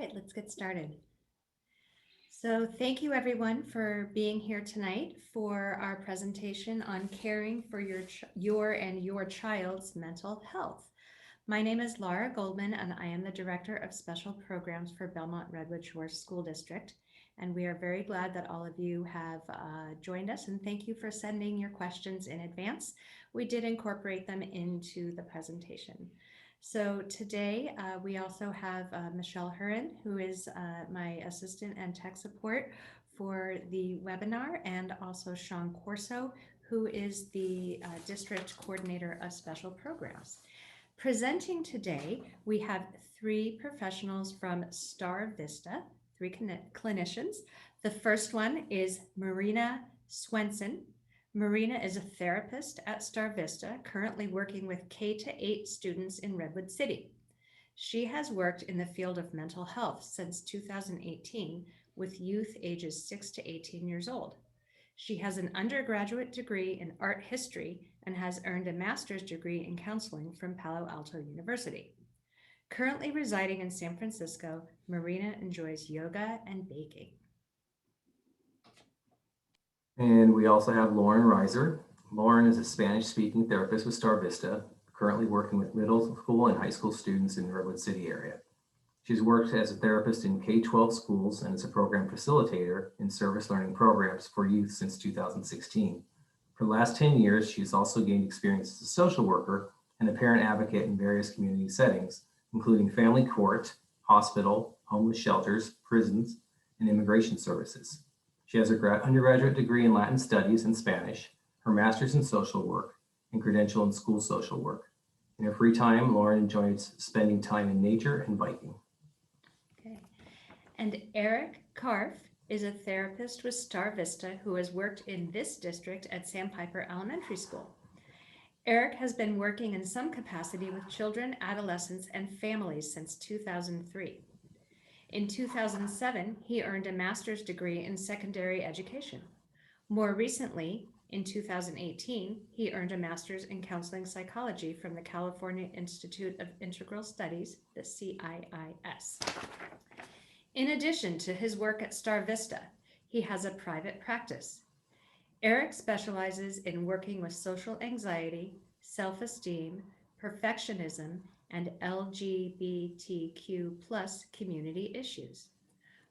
right, let's get started. So thank you everyone for being here tonight for our presentation on caring for your and your child's mental health. My name is Laura Goldman and I am the Director of Special Programs for Belmont-Redwood Shores School District. And we are very glad that all of you have joined us, and thank you for sending your questions in advance. We did incorporate them into the presentation. So today we also have Michelle Hurin, who is my assistant and tech support for the webinar, and also Sean Corso, who is the district coordinator of special programs. Presenting today, we have three professionals from Star Vista, three clinicians. The first one is Marina Swenson. Marina is a therapist at Star Vista, currently working with K-8 students in Redwood City. She has worked in the field of mental health since 2018 with youth ages 6 to 18 years old. She has an undergraduate degree in art history and has earned a master's degree in counseling from Palo Alto University. Currently residing in San Francisco, Marina enjoys yoga and baking. And we also have Lauren Reiser. Lauren is a Spanish-speaking therapist with Star Vista, currently working with middle school and high school students in the Redwood City area. She's worked as a therapist in K-12 schools and as a program facilitator in service learning programs for youth since 2016. For the last 10 years, she's also gained experience as a social worker and a parent advocate in various community settings, including family court, hospital, homeless shelters, prisons, and immigration services. She has her undergraduate degree in Latin Studies and Spanish, her master's in social work, and credential in school social work. In her free time, Lauren enjoys spending time in nature and biking. Okay. And Eric Karff is a therapist with Star Vista who has worked in this district at Sandpiper Elementary School. Eric has been working in some capacity with children, adolescents, and families since 2003. In 2007, he earned a master's degree in secondary education. More recently, in 2018, he earned a master's in counseling psychology from the California Institute of Integral Studies, the CIIS. In addition to his work at Star Vista, he has a private practice. Eric specializes in working with social anxiety, self-esteem, perfectionism, and LGBTQ+ community issues.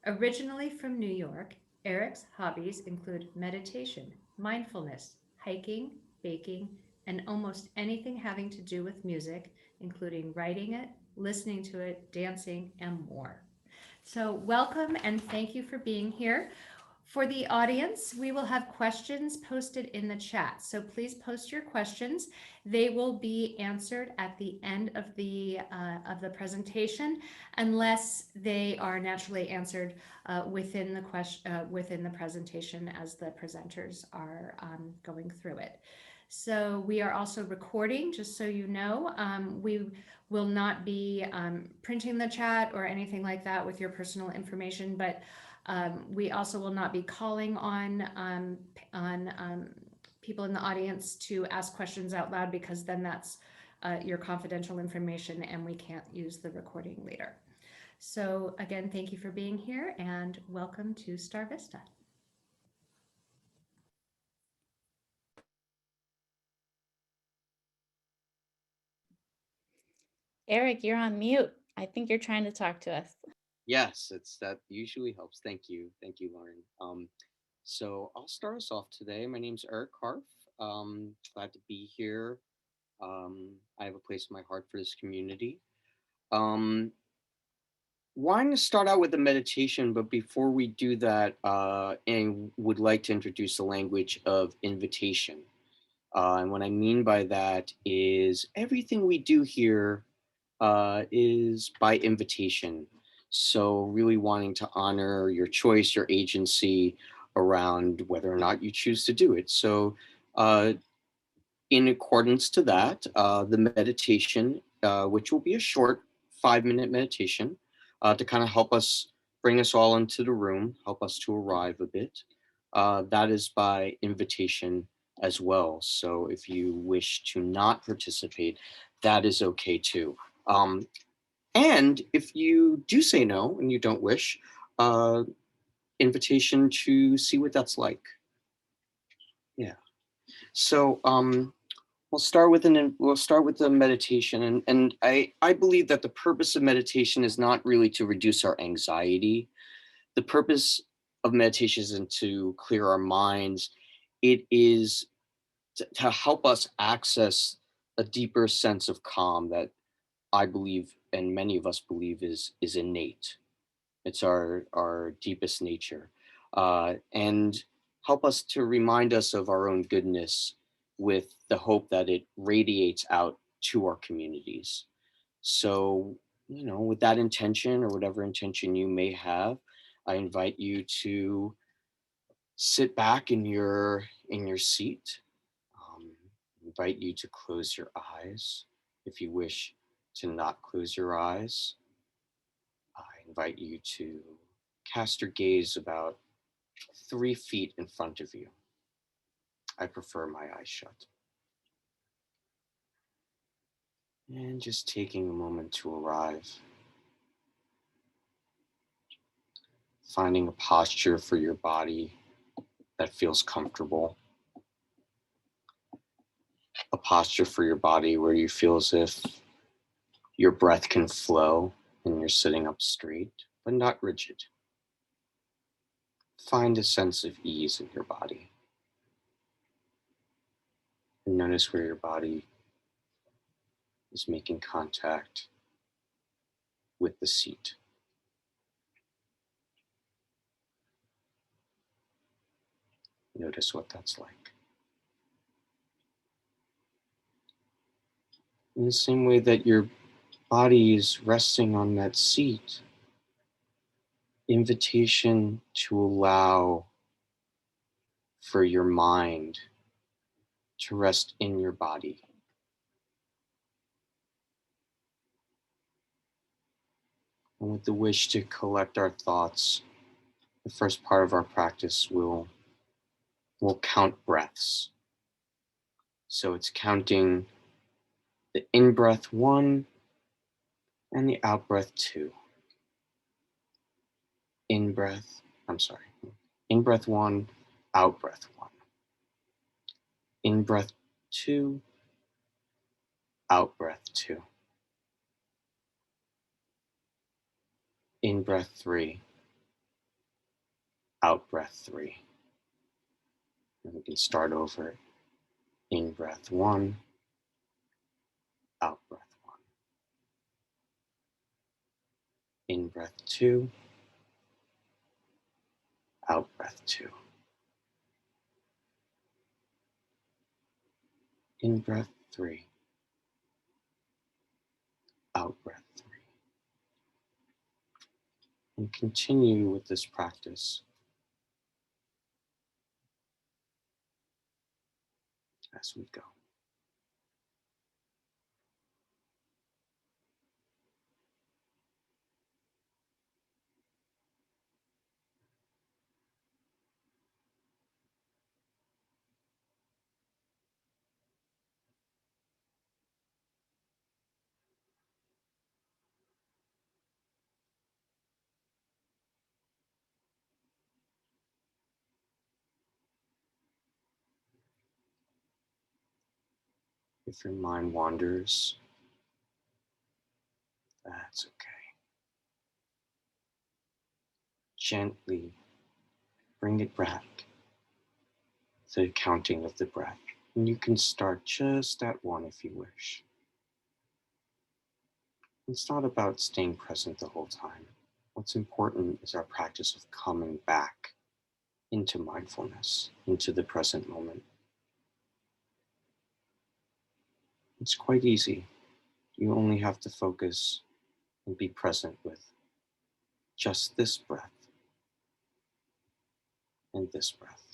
Originally from New York, Eric's hobbies include meditation, mindfulness, hiking, baking, and almost anything having to do with music, including writing it, listening to it, dancing, and more. So welcome and thank you for being here. For the audience, we will have questions posted in the chat. So please post your questions. They will be answered at the end of the presentation, unless they are naturally answered within the presentation as the presenters are going through it. So we are also recording, just so you know. We will not be printing the chat or anything like that with your personal information, but we also will not be calling on people in the audience to ask questions out loud, because then that's your confidential information and we can't use the recording later. So again, thank you for being here and welcome to Star Vista. Eric, you're on mute. I think you're trying to talk to us. Yes, that usually helps. Thank you, Lauren. So I'll start us off today. My name's Eric Karff. Glad to be here. I have a place in my heart for this community. Wanting to start out with a meditation, but before we do that, and would like to introduce the language of invitation. And what I mean by that is everything we do here is by invitation. So really wanting to honor your choice, your agency around whether or not you choose to do it. So in accordance to that, the meditation, which will be a short 5-minute meditation to kind of help us bring us all into the room, help us to arrive a bit. That is by invitation as well. So if you wish to not participate, that is okay too. And if you do say no and you don't wish, invitation to see what that's like. Yeah. So we'll start with the meditation, and I believe that the purpose of meditation is not really to reduce our anxiety. The purpose of meditation isn't to clear our minds. It is to help us access a deeper sense of calm that I believe, and many of us believe, is innate. It's our deepest nature, and help us to remind us of our own goodness with the hope that it radiates out to our communities. So, with that intention or whatever intention you may have, I invite you to sit back in your seat. Um, invite you to close your eyes if you wish to not close your eyes. I invite you to cast your gaze about 3 feet in front of you. I prefer my eyes shut. And just taking a moment to arrive, finding a posture for your body that feels comfortable, a posture for your body where you feel as if your breath can flow and you're sitting up straight, but not rigid. Find a sense of ease in your body. And notice where your body is making contact with the seat. Notice what that's like. In the same way that your body is resting on that seat, invitation to allow for your mind to rest in your body. And with the wish to collect our thoughts, the first part of our practice will count breaths. So it's counting the in-breath 1 and the out-breath 2. In-breath 1, out-breath 1. In-breath 2, out-breath 2. In-breath 3, out-breath 3. And we can start over. In-breath 1, out-breath 1. In-breath 2, out-breath 2. In-breath 3, out-breath 3. And continue with this practice as we go. If your mind wanders, that's okay. Gently bring it back to the counting of the breath. And you can start just at 1 if you wish. It's not about staying present the whole time. What's important is our practice of coming back into mindfulness, into the present moment. It's quite easy. You only have to focus and be present with just this breath and this breath.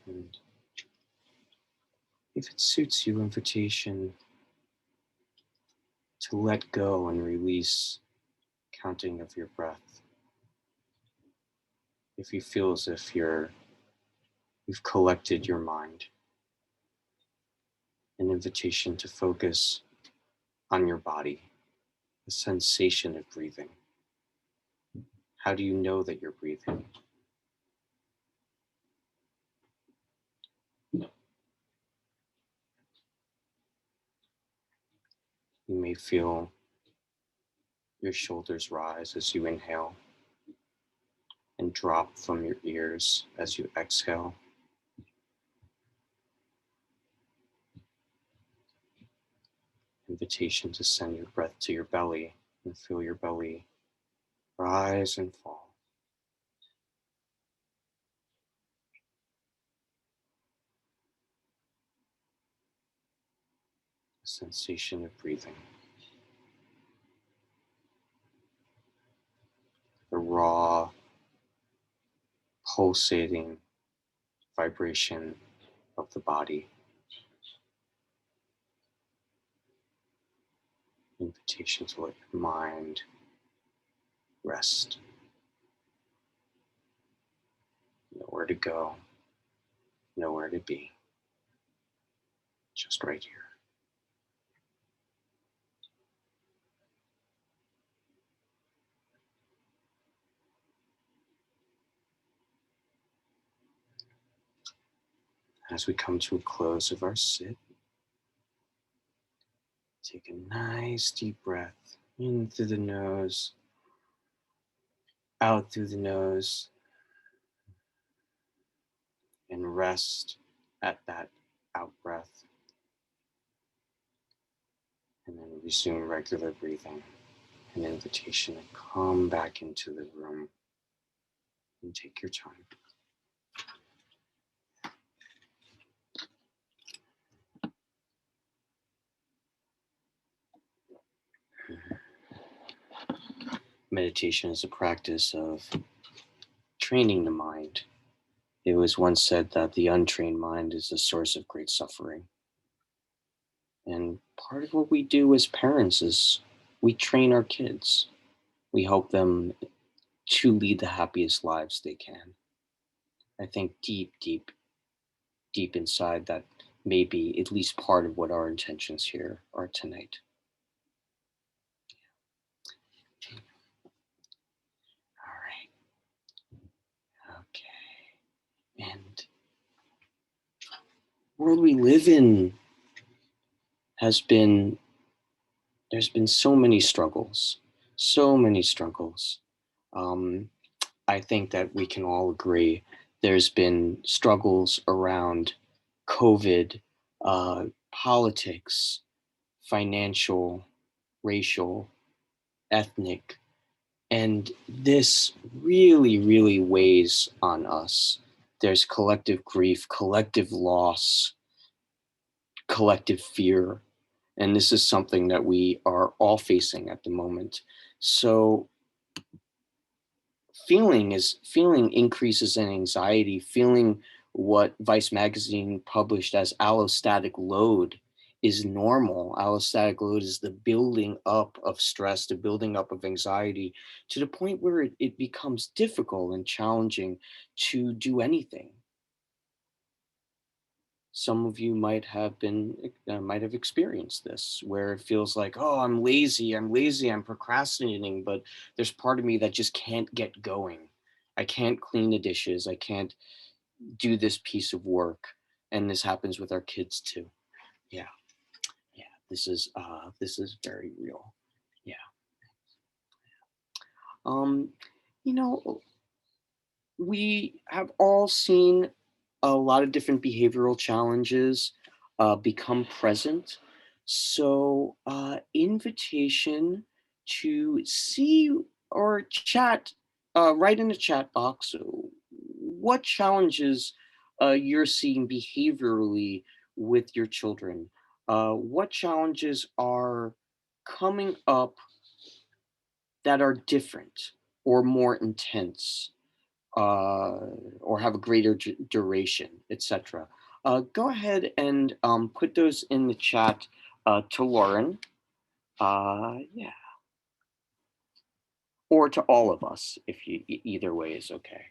And if it suits you, invitation to let go and release counting of your breath. If you feel as if you've collected your mind, an invitation to focus on your body, the sensation of breathing. How do you know that you're breathing? You may feel your shoulders rise as you inhale and drop from your ears as you exhale. Invitation to send your breath to your belly and feel your belly rise and fall. A sensation of breathing. The raw, pulsating vibration of the body. Invitation to let your mind rest. Nowhere to go, nowhere to be. Just right here. As we come to a close of our sit, take a nice deep breath in through the nose, out through the nose, and rest at that out breath. And then resume regular breathing. An invitation to come back into the room and take your time. Meditation is a practice of training the mind. It was once said that the untrained mind is the source of great suffering. And part of what we do as parents is we train our kids. We help them to lead the happiest lives they can. I think deep inside that may be at least part of what our intentions here are tonight. All right. Okay. And the world we live in there's been so many struggles. I think that we can all agree there's been struggles around COVID, politics, financial, racial, ethnic, and this really weighs on us. There's collective grief, collective loss, collective fear, and this is something that we are all facing at the moment. So feeling increases in anxiety, feeling what Vice magazine published as allostatic load is normal. Allostatic load is the building up of stress, the building up of anxiety to the point where it becomes difficult and challenging to do anything. Some of you might have experienced this, where it feels like, oh, I'm lazy, I'm procrastinating, but there's part of me that just can't get going. I can't clean the dishes, I can't do this piece of work. And this happens with our kids too. Yeah, this is very real. Yeah. Um, you know, we have all seen a lot of different behavioral challenges become present. So, invitation to see or chat, write in the chat box what challenges you're seeing behaviorally with your children. What challenges are coming up that are different or more intense? or have a greater duration, etc. Go ahead and put those in the chat to Lauren. Yeah, or to all of us, if you either way is okay.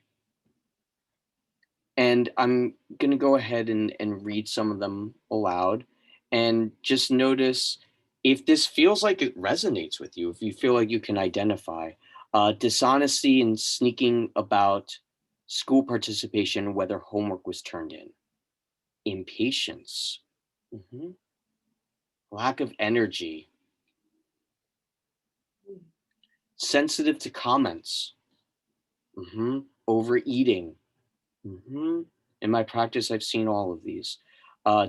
And I'm gonna go ahead and read some of them aloud, and just notice if this feels like it resonates with you, if you feel like you can identify dishonesty and sneaking about school participation, whether homework was turned in, impatience, mhm, lack of energy, sensitive to comments, overeating. In my practice, I've seen all of these.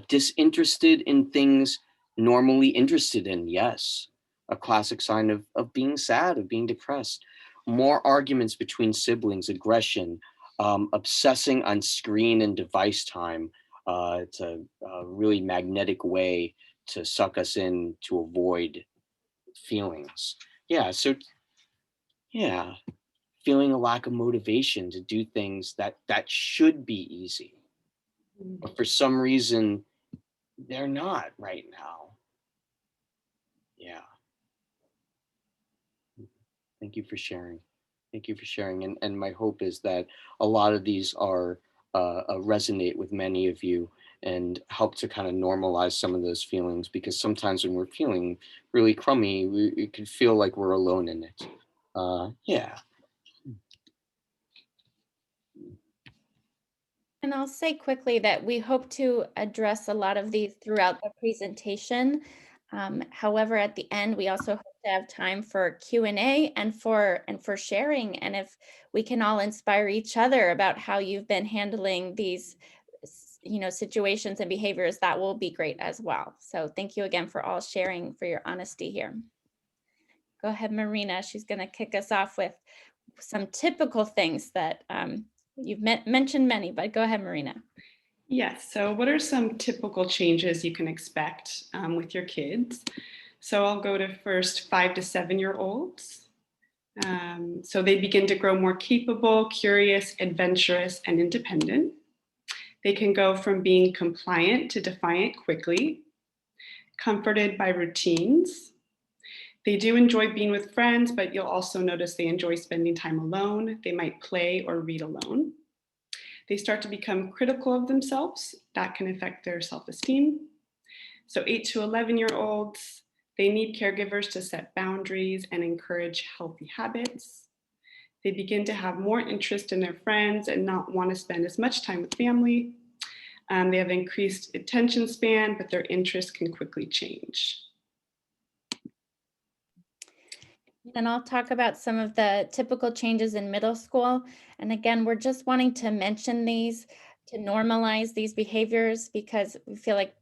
Disinterested in things normally interested in, yes. A classic sign of being sad, of being depressed. More arguments between siblings, aggression, obsessing on screen and device time. It's a really magnetic way to suck us in to avoid feelings. Yeah, so yeah, feeling a lack of motivation to do things that should be easy, but for some reason they're not right now. Yeah, thank you for sharing. Thank you for sharing. And my hope is that a lot of these are resonate with many of you and help to kind of normalize some of those feelings, because sometimes when we're feeling really crummy, we can feel like we're alone in it. Yeah. And I'll say quickly that we hope to address a lot of these throughout the presentation. However, at the end, we also hope to have time for Q&A and for sharing. And if we can all inspire each other about how you've been handling these situations and behaviors, that will be great as well. So thank you again for all sharing, for your honesty here. Go ahead, Marina. She's going to kick us off with some typical things that you've mentioned many, but go ahead, Marina. Yes, so what are some typical changes you can expect with your kids? So I'll go to first 5 to 7-year-olds. So they begin to grow more capable, curious, adventurous, and independent. They can go from being compliant to defiant quickly, comforted by routines. They do enjoy being with friends, but you'll also notice they enjoy spending time alone. They might play or read alone. They start to become critical of themselves. That can affect their self-esteem. So 8 to 11-year-olds, they need caregivers to set boundaries and encourage healthy habits. They begin to have more interest in their friends and not want to spend as much time with family. They have increased attention span, but their interests can quickly change. And I'll talk about some of the typical changes in middle school. And again, we're just wanting to mention these to normalize these behaviors, because we feel like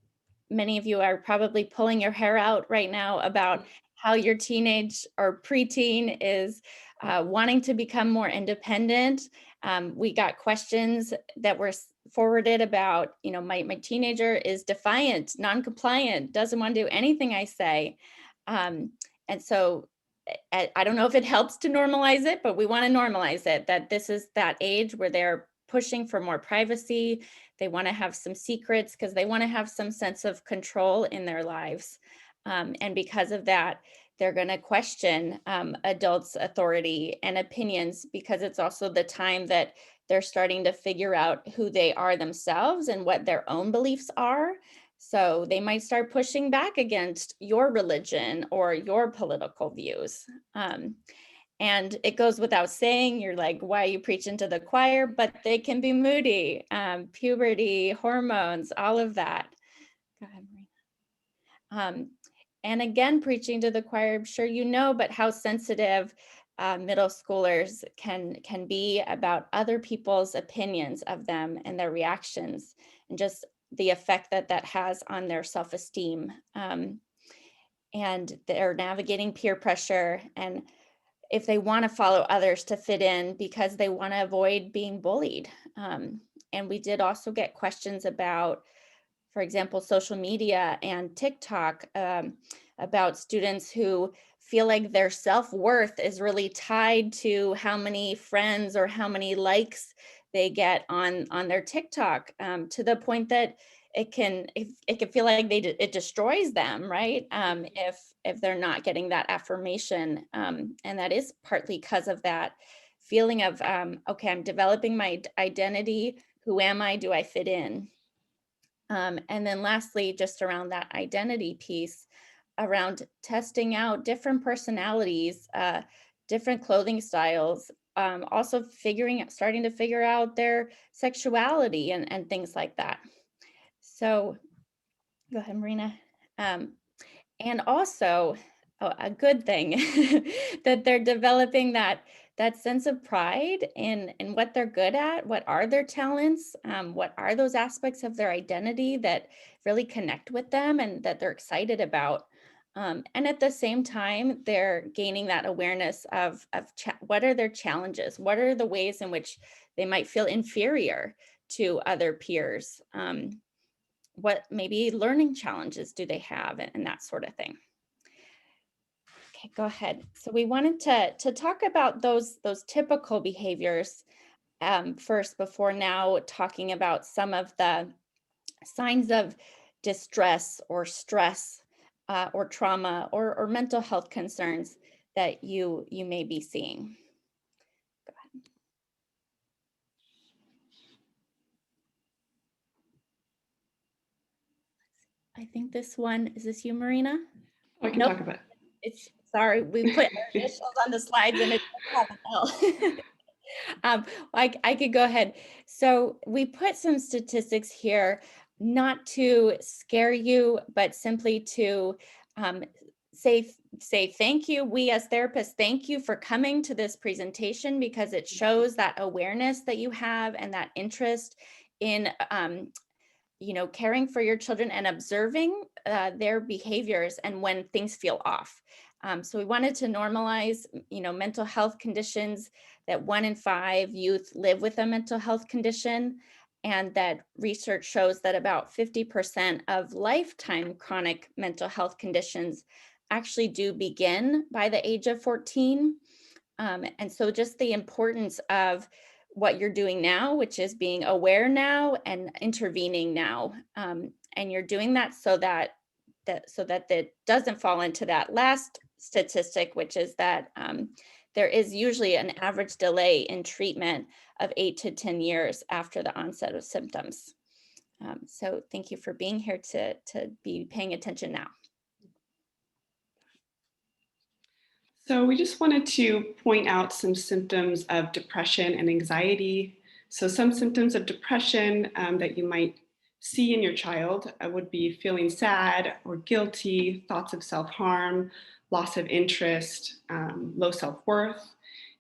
many of you are probably pulling your hair out right now about how your teenage or preteen is wanting to become more independent. We got questions that were forwarded about, my teenager is defiant, non-compliant, doesn't want to do anything I say. And so I don't know if it helps to normalize it, but we want to normalize it, that this is that age where they're pushing for more privacy. They want to have some secrets because they want to have some sense of control in their lives. And because of that, they're going to question adults' authority and opinions, because it's also the time that they're starting to figure out who they are themselves and what their own beliefs are. So they might start pushing back against your religion or your political views. And it goes without saying, you're like, why are you preaching to the choir? But they can be moody, puberty, hormones, all of that. Go ahead, Marina. And again, preaching to the choir, I'm sure you know, but how sensitive middle schoolers can be about other people's opinions of them and their reactions, and just the effect that has on their self-esteem. And they're navigating peer pressure, and if they want to follow others to fit in because they want to avoid being bullied. And we did also get questions about, for example, social media and TikTok, about students who feel like their self-worth is really tied to how many friends or how many likes they get on their TikTok, to the point that it can feel like it destroys them, right? If they're not getting that affirmation, and that is partly because of that feeling of, okay, I'm developing my identity. Who am I? Do I fit in? And then lastly, just around that identity piece, around testing out different personalities, different clothing styles, also starting to figure out their sexuality and things like that. So go ahead, Marina. Um, and also, a good thing that they're developing that sense of pride in what they're good at, what are their talents, what are those aspects of their identity that really connect with them and that they're excited about. And at the same time, they're gaining that awareness of what are their challenges, what are the ways in which they might feel inferior to other peers. What maybe learning challenges do they have, and that sort of thing. Okay, go ahead. So we wanted to talk about those typical behaviors first, before now talking about some of the signs of distress or stress, or trauma, or mental health concerns that you may be seeing. Go ahead. I think this one, is this you, Marina? Oh, I can Nope. talk about It's, sorry, we put our initials on the slides and it doesn't have an L. I could go ahead. So we put some statistics here, not to scare you, but simply to say thank you. We as therapists, thank you for coming to this presentation, because it shows that awareness that you have and that interest in caring for your children and observing their behaviors and when things feel off. So we wanted to normalize, mental health conditions, that 1 in 5 youth live with a mental health condition, and that research shows that about 50% of lifetime chronic mental health conditions actually do begin by the age of 14. And so just the importance of what you're doing now, which is being aware now and intervening now. And you're doing that so that doesn't fall into that last statistic, which is that there is usually an average delay in treatment of 8 to 10 years after the onset of symptoms. So thank you for being here to be paying attention now. So we just wanted to point out some symptoms of depression and anxiety. So some symptoms of depression that you might see in your child would be feeling sad or guilty, thoughts of self-harm, loss of interest, low self-worth.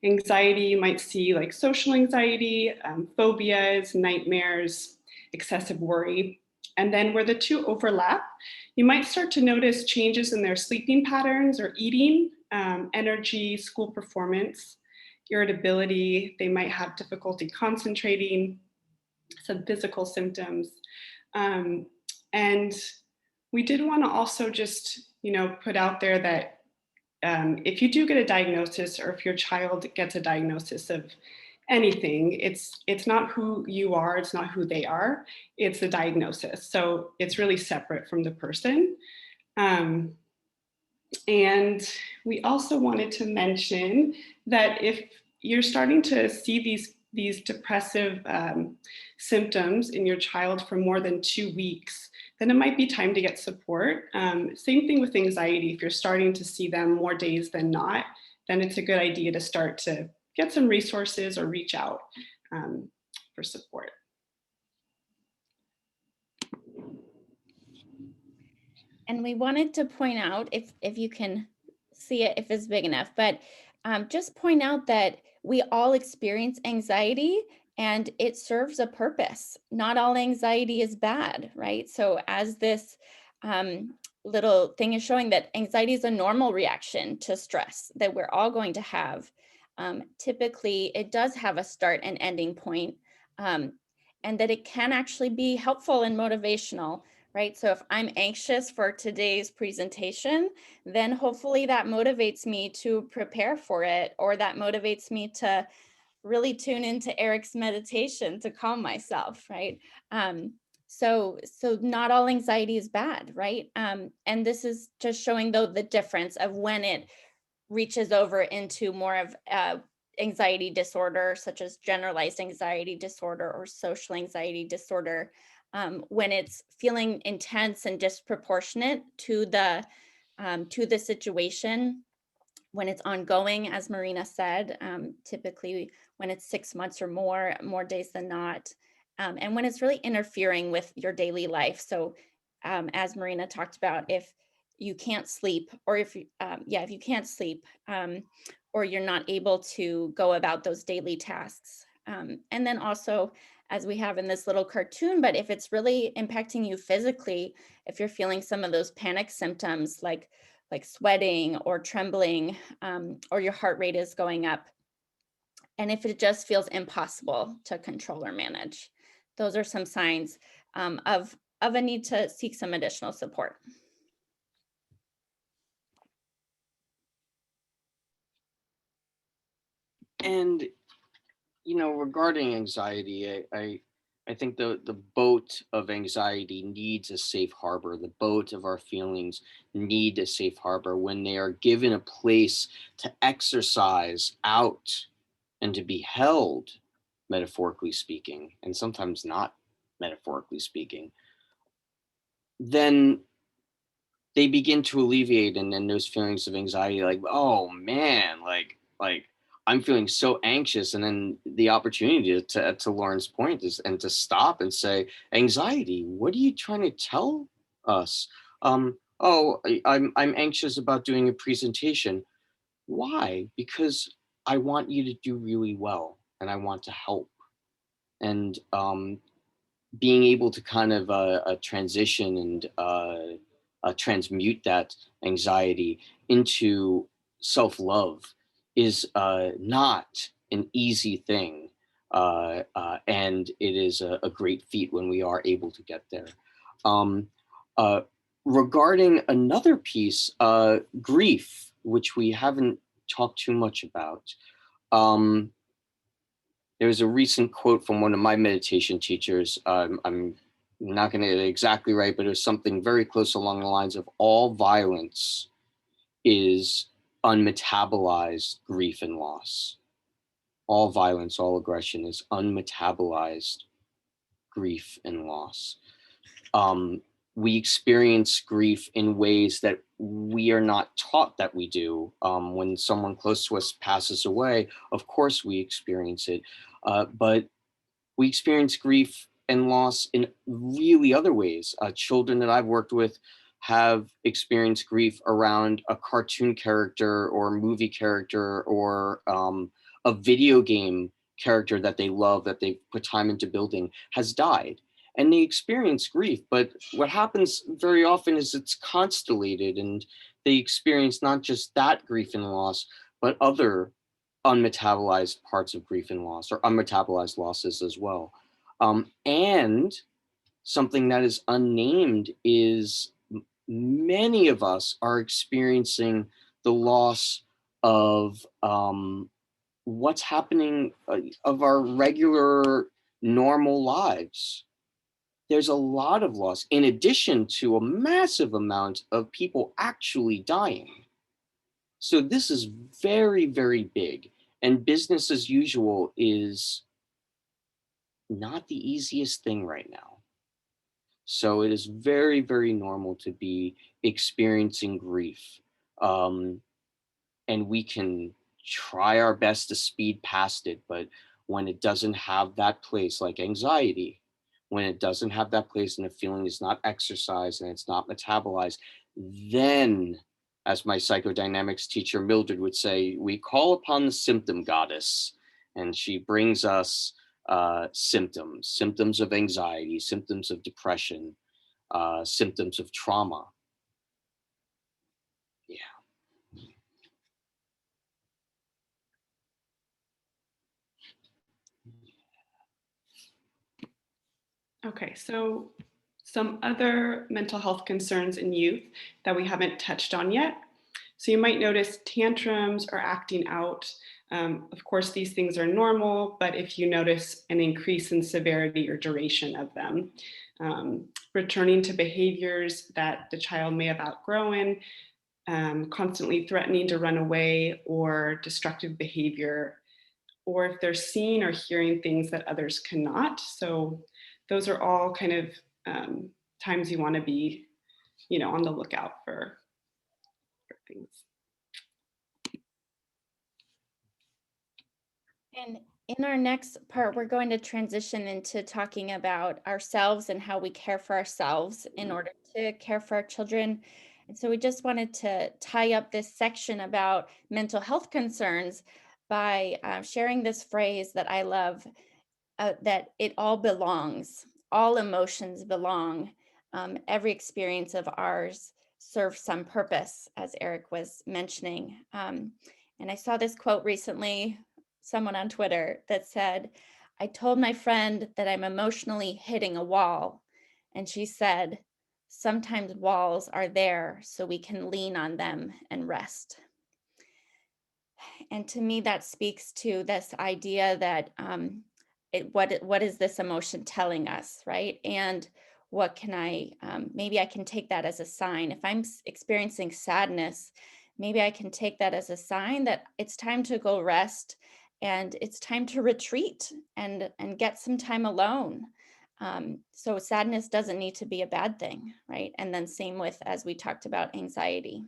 Anxiety, you might see like social anxiety, phobias, nightmares, excessive worry. And then where the two overlap, you might start to notice changes in their sleeping patterns or eating, energy, school performance, irritability. They might have difficulty concentrating, some physical symptoms. And we did want to also just, put out there that if you do get a diagnosis, or if your child gets a diagnosis of anything, it's not who you are, it's not who they are, it's the diagnosis. So it's really separate from the person. And we also wanted to mention that if you're starting to see these depressive symptoms in your child for more than 2 weeks, then it might be time to get support. Same thing with anxiety. If you're starting to see them more days than not, then it's a good idea to start to get some resources or reach out for support. And we wanted to point out, if you can see it, if it's big enough, but just point out that we all experience anxiety and it serves a purpose. Not all anxiety is bad, right? So as this little thing is showing, that anxiety is a normal reaction to stress that we're all going to have. Typically, it does have a start and ending point, and that it can actually be helpful and motivational, right? So if I'm anxious for today's presentation, then hopefully that motivates me to prepare for it, or that motivates me to really tune into Eric's meditation to calm myself, right? So not all anxiety is bad, right? And this is just showing though the difference of when it reaches over into more of anxiety disorder, such as generalized anxiety disorder or social anxiety disorder, when it's feeling intense and disproportionate to the situation, when it's ongoing, as Marina said, typically when it's 6 months or more days than not, and when it's really interfering with your daily life. So as Marina talked about, if you can't sleep, or if you can't sleep, or you're not able to go about those daily tasks. And then also, as we have in this little cartoon, but if it's really impacting you physically, if you're feeling some of those panic symptoms like sweating or trembling, or your heart rate is going up, and if it just feels impossible to control or manage, those are some signs of a need to seek some additional support. And regarding anxiety, I think the boat of anxiety needs a safe harbor. The boat of our feelings need a safe harbor when they are given a place to exercise out and to be held, metaphorically speaking, and sometimes not metaphorically speaking. Then they begin to alleviate, and then those feelings of anxiety, like, oh man, like I'm feeling so anxious. And then the opportunity to Lauren's point is, and to stop and say, anxiety, what are you trying to tell us? I'm anxious about doing a presentation. Why? Because I want you to do really well, and I want to help. And being able to kind of transition and transmute that anxiety into self-love is not an easy thing. And it is a great feat when we are able to get there. Um, uh, Regarding another piece, grief, which we haven't talked too much about, um, there's a recent quote from one of my meditation teachers. I'm not going to get it exactly right, but it was something very close along the lines of all violence is unmetabolized grief and loss. All violence, all aggression is unmetabolized grief and loss. We experience grief in ways that we are not taught that we do. When someone close to us passes away, of course we experience it. But we experience grief and loss in really other ways. Children that I've worked with have experienced grief around a cartoon character or a movie character or a video game character that they love, that they've put time into building, has died. And they experience grief, but what happens very often is it's constellated, and they experience not just that grief and loss, but other unmetabolized parts of grief and loss, or unmetabolized losses as well. And something that is unnamed is many of us are experiencing the loss of what's happening of our regular normal lives. There's a lot of loss, in addition to a massive amount of people actually dying. So this is very, very big. And business as usual is not the easiest thing right now. So it is very, very normal to be experiencing grief. And we can try our best to speed past it, but when it doesn't have that place, like anxiety, when it doesn't have that place and the feeling is not exercised and it's not metabolized, then, as my psychodynamics teacher Mildred would say, we call upon the symptom goddess, and she brings us symptoms of anxiety, symptoms of depression, symptoms of trauma. Yeah. Okay, so Some other mental health concerns in youth that we haven't touched on yet. So you might notice tantrums or acting out. Of course, these things are normal, but if you notice an increase in severity or duration of them, returning to behaviors that the child may have outgrown, constantly threatening to run away, or destructive behavior, or if they're seeing or hearing things that others cannot. So those are all kind of times you want to be, on the lookout for things. And in our next part, we're going to transition into talking about ourselves and how we care for ourselves in order to care for our children. And so we just wanted to tie up this section about mental health concerns by sharing this phrase that I love, that it all belongs, all emotions belong. Every experience of ours serves some purpose, as Eric was mentioning. And I saw this quote recently, someone on Twitter that said, I told my friend that I'm emotionally hitting a wall. And she said, sometimes walls are there so we can lean on them and rest. And to me, that speaks to this idea that what is this emotion telling us, right? And what can maybe I can take that as a sign. If I'm experiencing sadness, maybe I can take that as a sign that it's time to go rest and it's time to retreat and get some time alone. So sadness doesn't need to be a bad thing, right? And then same with, as we talked about, anxiety.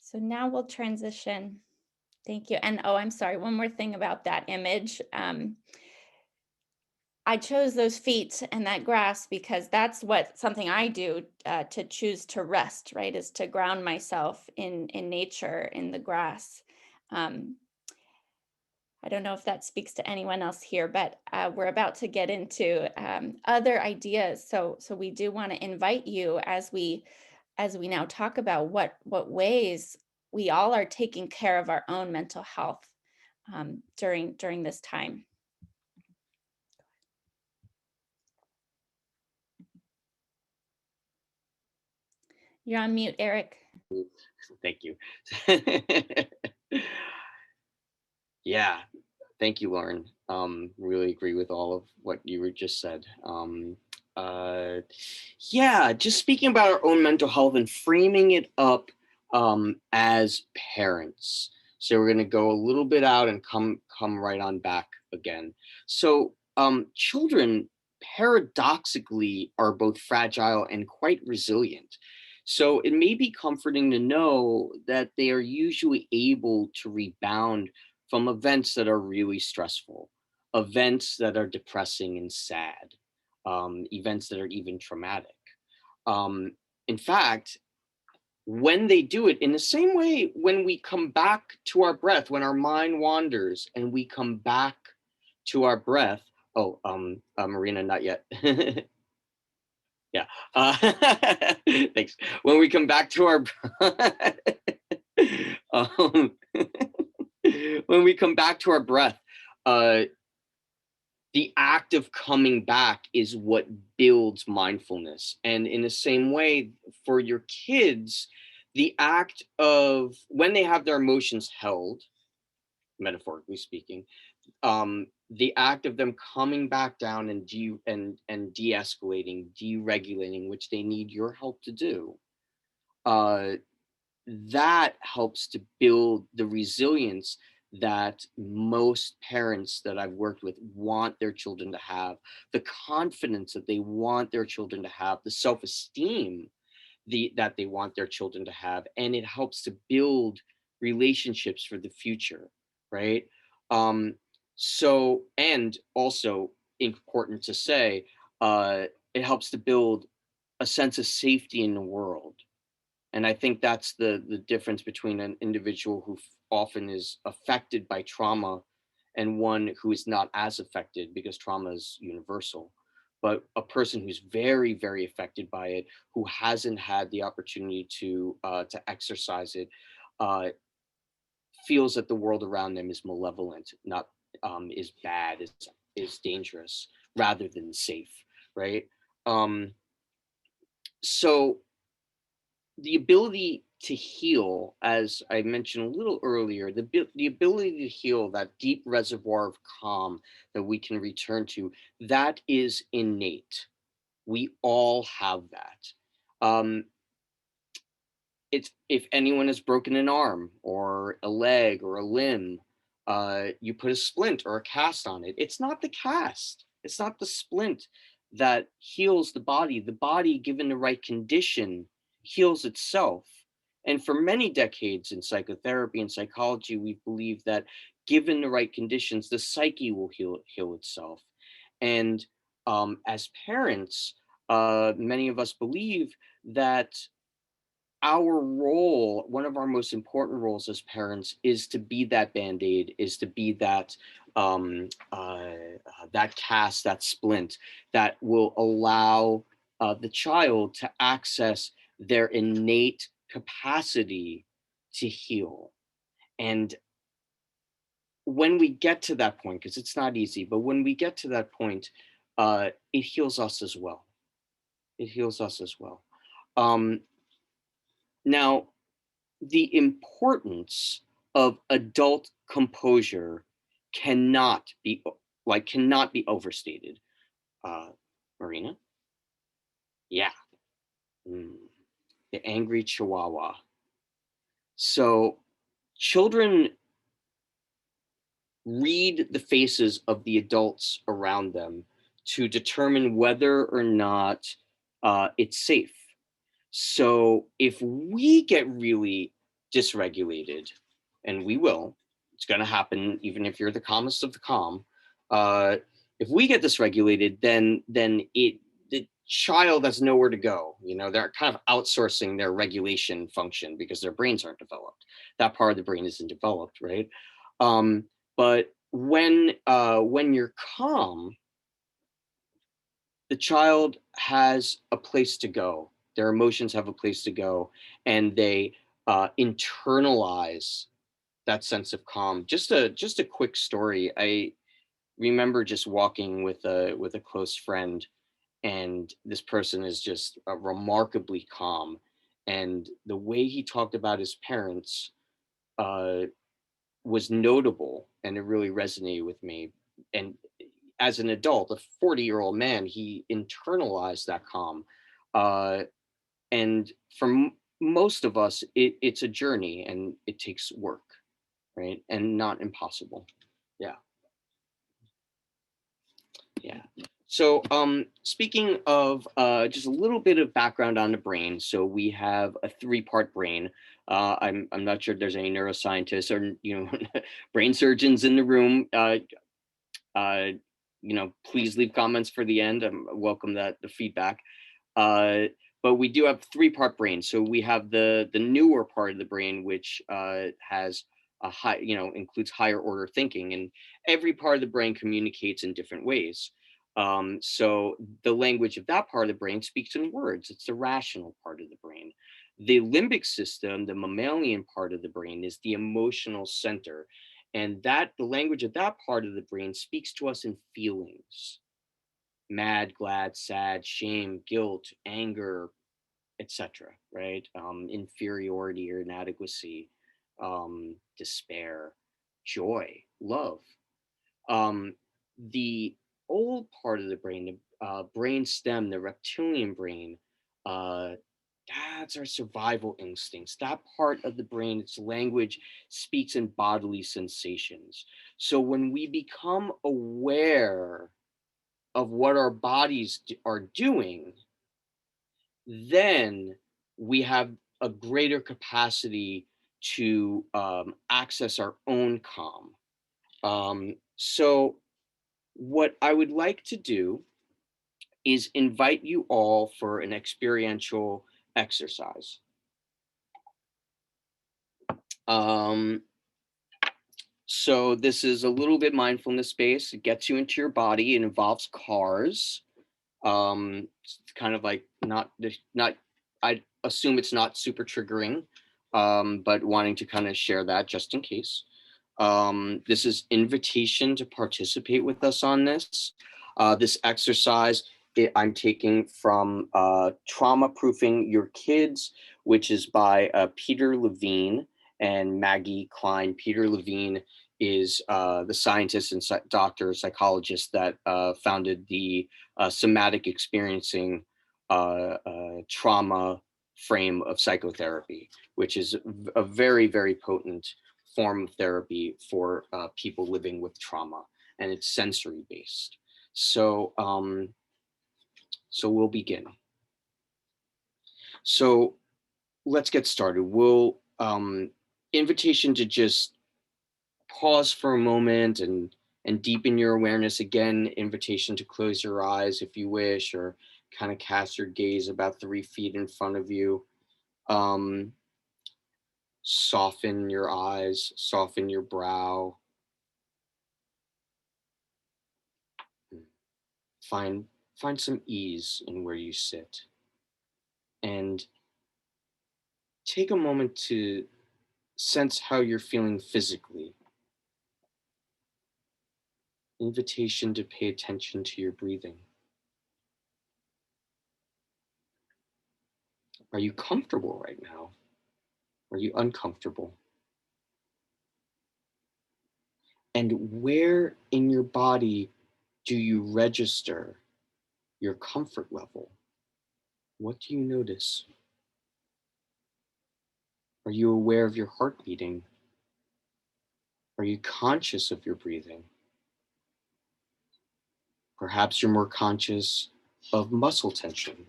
So now we'll transition. Thank you. And I'm sorry, one more thing about that image. I chose those feet and that grass because that's something I do to choose to rest, right? Is to ground myself in nature, in the grass. I don't know if that speaks to anyone else here, but we're about to get into other ideas. So we do want to invite you as we now talk about what ways we all are taking care of our own mental health during this time. You're on mute, Eric. Thank you. Yeah, thank you, Lauren. Really agree with all of what you were just said. Yeah, just speaking about our own mental health and framing it up as parents. So we're going to go a little bit out and come right on back again. So children paradoxically are both fragile and quite resilient. So it may be comforting to know that they are usually able to rebound from events that are really stressful, events that are depressing and sad, events that are even traumatic. In fact, when they do it in the same way, when we come back to our breath, when our mind wanders and we come back to our breath. Oh, Marina, not yet. Yeah. Thanks. When we come back to our when we come back to our breath, the act of coming back is what builds mindfulness. And in the same way, for your kids, the act of when they have their emotions held, metaphorically speaking, the act of them coming back down and de-escalating, deregulating, which they need your help to do, that helps to build the resilience that most parents that I've worked with want their children to have, the confidence that they want their children to have, the self-esteem that they want their children to have, and it helps to build relationships for the future, right? So, and also important to say, it helps to build a sense of safety in the world. And I think that's the difference between an individual who often is affected by trauma and one who is not as affected, because trauma is universal. But a person who's very, very affected by it, who hasn't had the opportunity to exercise it, feels that the world around them is malevolent, not is bad, is dangerous, rather than safe, right? So the ability to heal, as I mentioned a little earlier, the ability to heal, that deep reservoir of calm that we can return to, that is innate. We all have that. It's, if anyone has broken an arm or a leg or a limb, you put a splint or a cast on it. It's not the cast, it's not the splint that heals the body. The body, given the right condition, heals itself. And for many decades in psychotherapy and psychology, we've believed that given the right conditions, the psyche will heal itself. And as parents, many of us believe that our role, one of our most important roles as parents, is to be that band-aid, is to be that that cast, that splint that will allow the child to access their innate capacity to heal. And when we get to that point, because it's not easy, but when we get to that point, it heals us as well. It heals us as well. Now, the importance of adult composure cannot be overstated. Marina? Yeah. The angry chihuahua. So children read the faces of the adults around them to determine whether or not it's safe. So if we get really dysregulated, and we will, it's going to happen even if you're the calmest of the calm. If we get dysregulated, then the child has nowhere to go. You know, they're kind of outsourcing their regulation function because their brains aren't developed. That part of the brain isn't developed, right? But when you're calm, the child has a place to go. Their emotions have a place to go, and they internalize that sense of calm. Just a quick story. I remember just walking with a close friend, and this person is just remarkably calm. And the way he talked about his parents was notable, and it really resonated with me. And as an adult, a 40-year-old man, he internalized that calm. And for most of us, it's a journey, and it takes work, right? And not impossible. Yeah. Yeah. So speaking of just a little bit of background on the brain. So we have a 3-part brain. I'm not sure if there's any neuroscientists or brain surgeons in the room. Please leave comments for the end. I welcome the feedback. But we do have 3-part brain. So we have the newer part of the brain, which has a high, includes higher order thinking, and every part of the brain communicates in different ways. So the language of that part of the brain speaks in words. It's the rational part of the brain. The limbic system, the mammalian part of the brain, is the emotional center. And the language of that part of the brain speaks to us in feelings: mad, glad, sad, shame, guilt, anger, etc. Right? Inferiority or inadequacy, despair, joy, love. The old part of the brain, the brain stem, the reptilian brain, that's our survival instincts. That part of the brain, its language speaks in bodily sensations. So when we become aware of what our bodies are doing, then we have a greater capacity to access our own calm. So what I would like to do is invite you all for an experiential exercise. So this is a little bit mindfulness based. It gets you into your body. It involves cars. It's kind of like not, I assume it's not super triggering, but wanting to kind of share that just in case. This is invitation to participate with us on this. This exercise I'm taking from Trauma Proofing Your Kids, which is by Peter Levine and Maggie Klein. Peter Levine is the scientist and doctor, psychologist that founded the somatic experiencing trauma frame of psychotherapy, which is a very, very potent form of therapy for people living with trauma, and it's sensory based. So, so we'll begin. So let's get started. We'll invitation to just pause for a moment and deepen your awareness. Again, invitation to close your eyes if you wish, or kind of cast your gaze about 3 feet in front of you. Soften your eyes, soften your brow. Find some ease in where you sit. And take a moment to sense how you're feeling physically. Invitation to pay attention to your breathing. Are you comfortable right now? Are you uncomfortable? And where in your body do you register your comfort level? What do you notice? Are you aware of your heart beating? Are you conscious of your breathing? Perhaps you're more conscious of muscle tension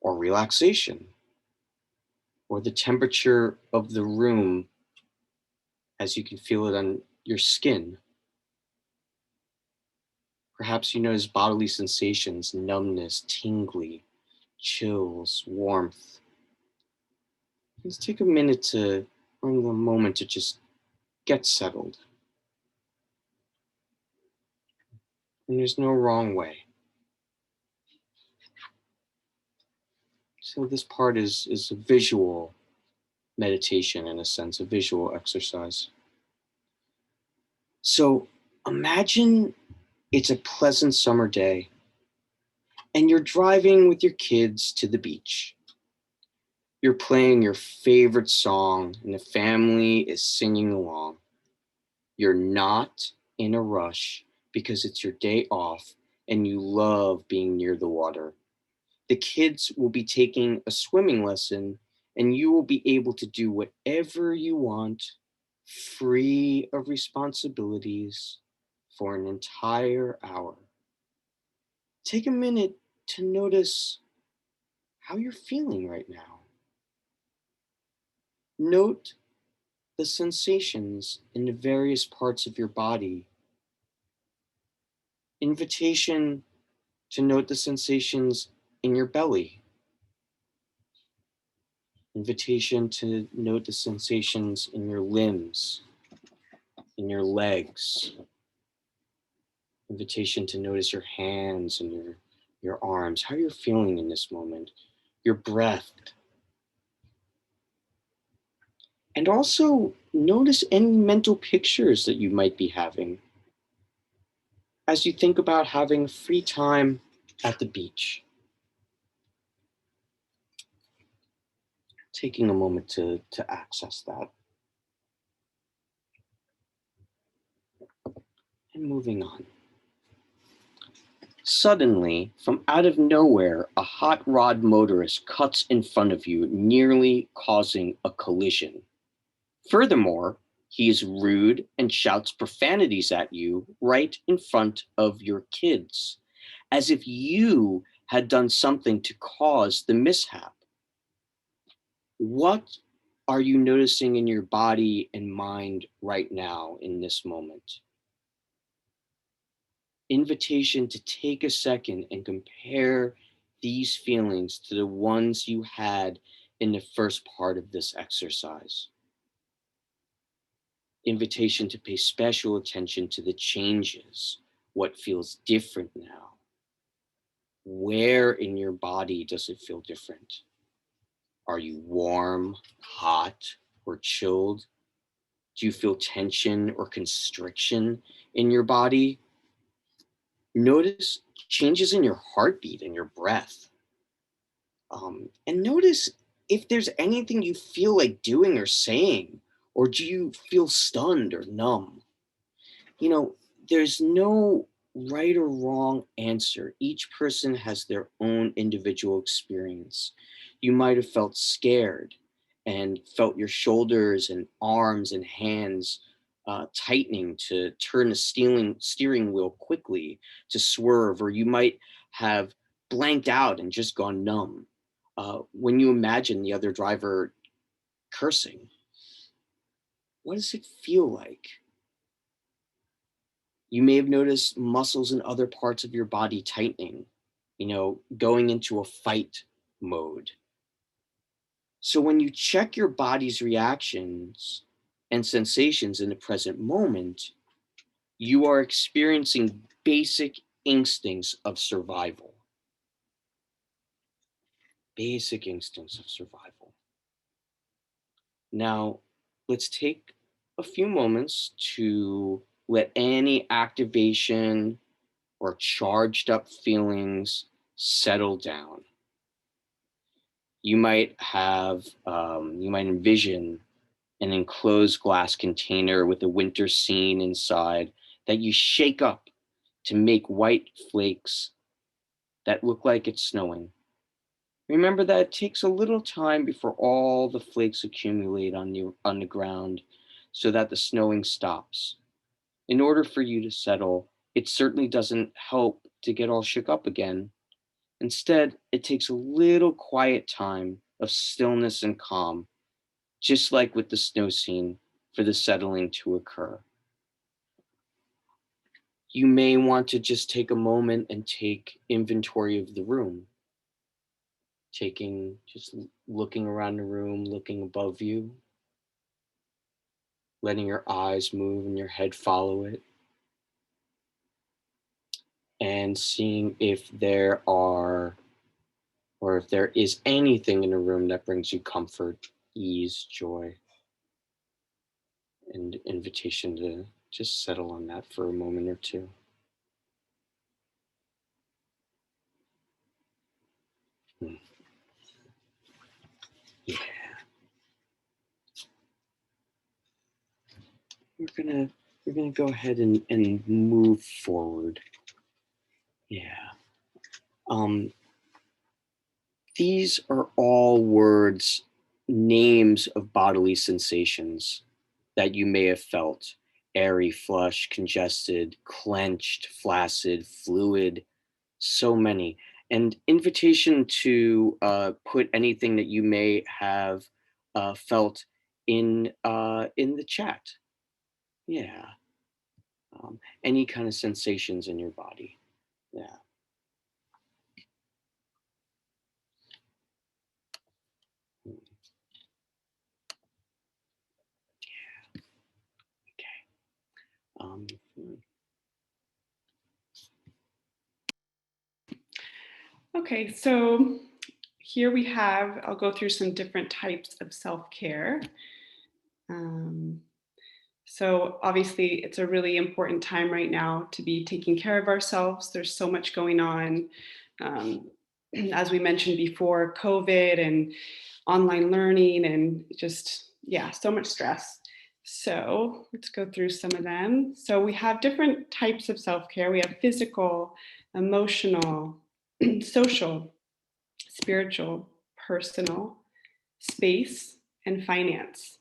or relaxation, or the temperature of the room as you can feel it on your skin. Perhaps you notice bodily sensations, numbness, tingly, chills, warmth. Let's take a minute or a moment to just get settled. And there's no wrong way. So this part is a visual meditation, in a sense, a visual exercise. So imagine it's a pleasant summer day and you're driving with your kids to the beach. You're playing your favorite song and the family is singing along. You're not in a rush because it's your day off and you love being near the water. The kids will be taking a swimming lesson and you will be able to do whatever you want, free of responsibilities, for an entire hour. Take a minute to notice how you're feeling right now. Note the sensations in the various parts of your body. Invitation to note the sensations in your belly. Invitation to note the sensations in your limbs, in your legs. Invitation to notice your hands and your arms, how you're feeling in this moment, your breath. And also notice any mental pictures that you might be having as you think about having free time at the beach. Taking a moment to access that. And moving on. Suddenly, from out of nowhere, a hot rod motorist cuts in front of you, nearly causing a collision. Furthermore, he is rude and shouts profanities at you right in front of your kids, as if you had done something to cause the mishap. What are you noticing in your body and mind right now in this moment? Invitation to take a second and compare these feelings to the ones you had in the first part of this exercise. Invitation to pay special attention to the changes, what feels different now. Where in your body does it feel different? Are you warm, hot, or chilled? Do you feel tension or constriction in your body? Notice changes in your heartbeat and your breath. And notice if there's anything you feel like doing or saying, or do you feel stunned or numb? You know, there's no right or wrong answer. Each person has their own individual experience. You might have felt scared and felt your shoulders and arms and hands tightening to turn the steering wheel quickly to swerve, or you might have blanked out and just gone numb when you imagine the other driver cursing. What does it feel like? You may have noticed muscles in other parts of your body tightening, going into a fight mode. So when you check your body's reactions and sensations in the present moment, you are experiencing basic instincts of survival. Basic instincts of survival. Now, let's take a few moments to let any activation or charged up feelings settle down. You might envision an enclosed glass container with a winter scene inside that you shake up to make white flakes that look like it's snowing. Remember that it takes a little time before all the flakes accumulate on the ground so that the snowing stops. In order for you to settle, it certainly doesn't help to get all shook up again. Instead, it takes a little quiet time of stillness and calm, just like with the snow scene, for the settling to occur. You may want to just take a moment and take inventory of the room, just looking around the room, looking above you, letting your eyes move and your head follow it, and seeing if there is anything in the room that brings you comfort, ease, joy, and invitation to just settle on that for a moment or two. Yeah. We're gonna go ahead and move forward. Yeah. These are all words, names of bodily sensations that you may have felt: airy, flush, congested, clenched, flaccid, fluid, so many. And invitation to put anything that you may have felt in the chat. Yeah. Any kind of sensations in your body. Yeah. Okay. Okay, so here we have, I'll go through some different types of self-care. So obviously it's a really important time right now to be taking care of ourselves. There's so much going on. As we mentioned before, COVID and online learning and just, yeah, so much stress. So let's go through some of them. So we have different types of self-care. We have physical, emotional, social, spiritual, personal, space, and finance.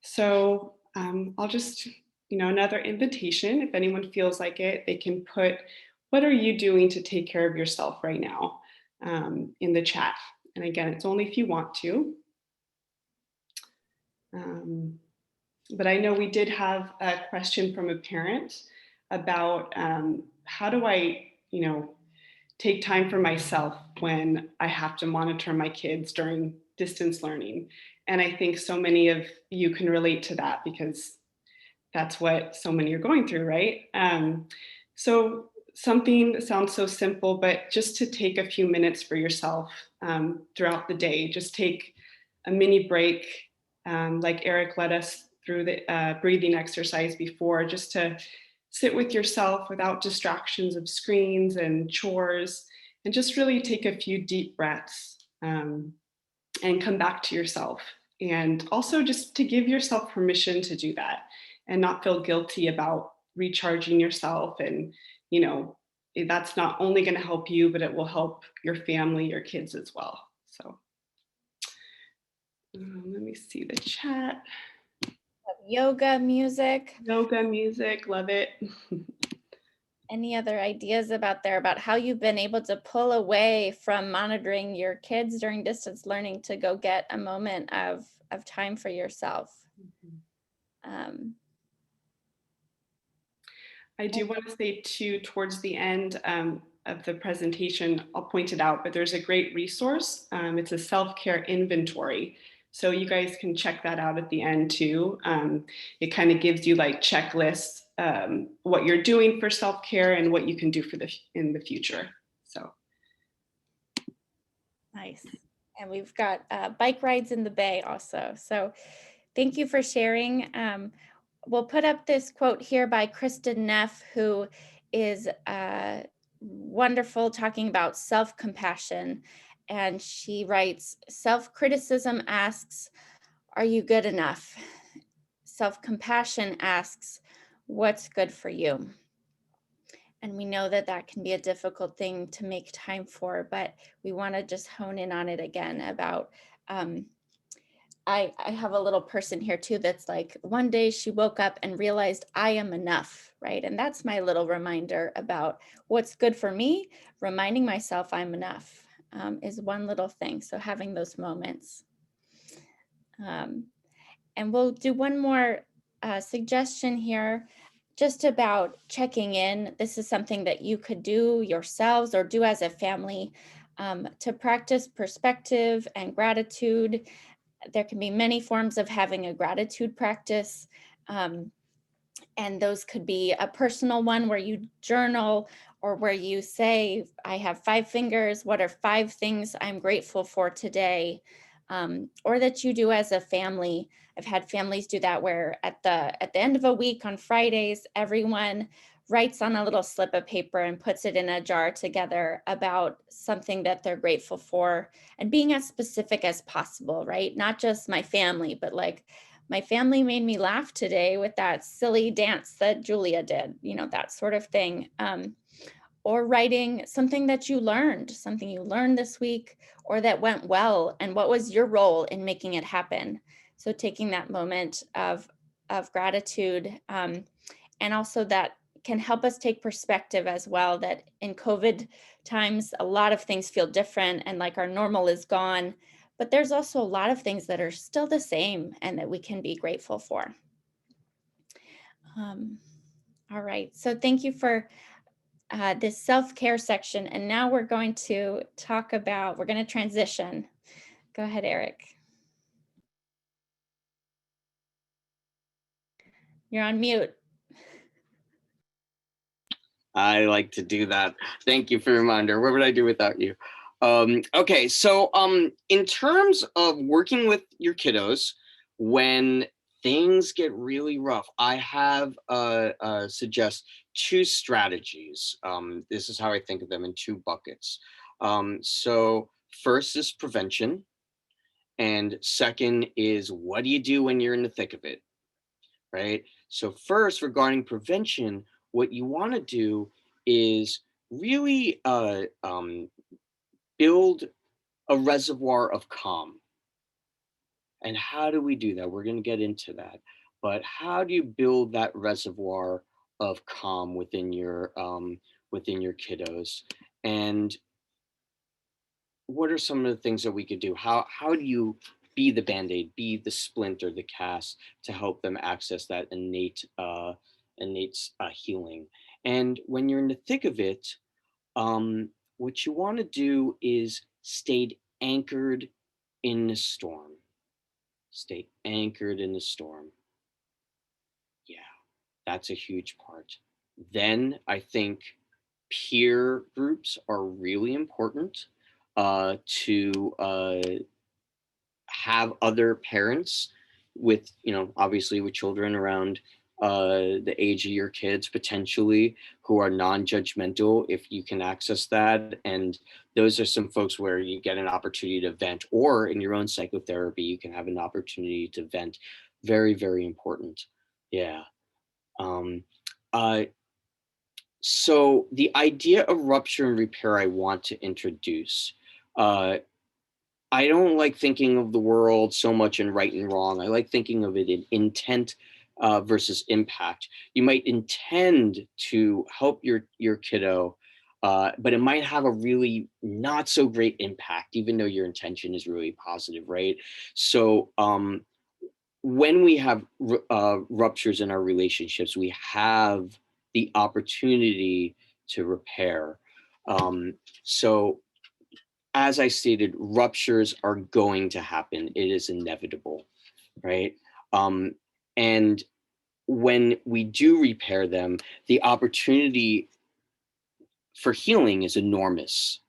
So I'll just, another invitation, if anyone feels like it, they can put, what are you doing to take care of yourself right now in the chat? And again, it's only if you want to. But I know we did have a question from a parent about how do I, take time for myself when I have to monitor my kids during distance learning. And I think so many of you can relate to that because that's what so many are going through, right? So something that sounds so simple, but just to take a few minutes for yourself throughout the day, just take a mini break, like Eric led us through the breathing exercise before, just to sit with yourself without distractions of screens and chores, and just really take a few deep breaths, and come back to yourself. And also just to give yourself permission to do that and not feel guilty about recharging yourself. And, you know, that's not only going to help you, but it will help your family, your kids as well. So let me see the chat. Yoga, music. Yoga, music, love it. Any other ideas about how you've been able to pull away from monitoring your kids during distance learning to go get a moment of time for yourself? I do want to say too, towards the end of the presentation, I'll point it out, but there's a great resource. It's a self-care inventory. So you guys can check that out at the end too. It kind of gives you like checklists, what you're doing for self-care and what you can do in the future. So. Nice. And we've got bike rides in the bay also. So thank you for sharing. We'll put up this quote here by Kristen Neff, who is wonderful, talking about self-compassion. And she writes, self-criticism asks, are you good enough? Self-compassion asks, what's good for you? And we know that that can be a difficult thing to make time for, but we want to just hone in on it again about, I have a little person here too that's like, one day she woke up and realized I am enough, right? And that's my little reminder about what's good for me. Reminding myself I'm enough is one little thing. So having those moments. And we'll do one more suggestion here, just about checking in. This is something that you could do yourselves or do as a family to practice perspective and gratitude. There can be many forms of having a gratitude practice. And those could be a personal one where you journal, or where you say, I have 5 fingers. What are 5 things I'm grateful for today? Or that you do as a family. I've had families do that where at the end of a week on Fridays, everyone writes on a little slip of paper and puts it in a jar together about something that they're grateful for, and being as specific as possible, right? Not just my family, but like, my family made me laugh today with that silly dance that Julia did, you know, that sort of thing. Or writing something that you learned, something you learned this week, or that went well, and what was your role in making it happen. So taking that moment of gratitude, and also that can help us take perspective as well, that in COVID times, a lot of things feel different and like our normal is gone, but there's also a lot of things that are still the same and that we can be grateful for. All right, so thank you for this self-care section. And now we're going to talk about, we're going to transition. Go ahead, Eric. You're on mute. I like to do that. Thank you for the reminder. What would I do without you? Okay, so in terms of working with your kiddos when things get really rough, I have suggest 2 strategies. This is how I think of them, in 2 buckets. So first is prevention, and second is what do you do when you're in the thick of it, right? So first, regarding prevention, what you want to do is really build a reservoir of calm. And how do we do that? We're going to get into that. But how do you build that reservoir of calm within your kiddos? And what are some of the things that we could do? How do you be the Band-Aid, be the splint or the cast to help them access that innate healing? And when you're in the thick of it, what you want to do is stay anchored in the storm. Stay anchored in the storm. Yeah, that's a huge part. Then I think peer groups are really important to have other parents with, obviously with children around the age of your kids potentially, who are non-judgmental if you can access that. And those are some folks where you get an opportunity to vent, or in your own psychotherapy, you can have an opportunity to vent. Very, very important. Yeah. Um, uh, so the idea of rupture and repair I want to introduce. I don't like thinking of the world so much in right and wrong. I like thinking of it in intent versus impact. You might intend to help your kiddo, but it might have a really not so great impact, even though your intention is really positive, right? So when we have ruptures in our relationships, we have the opportunity to repair. So as I stated, ruptures are going to happen. It is inevitable, right? Um, and when we do repair them, the opportunity for healing is enormous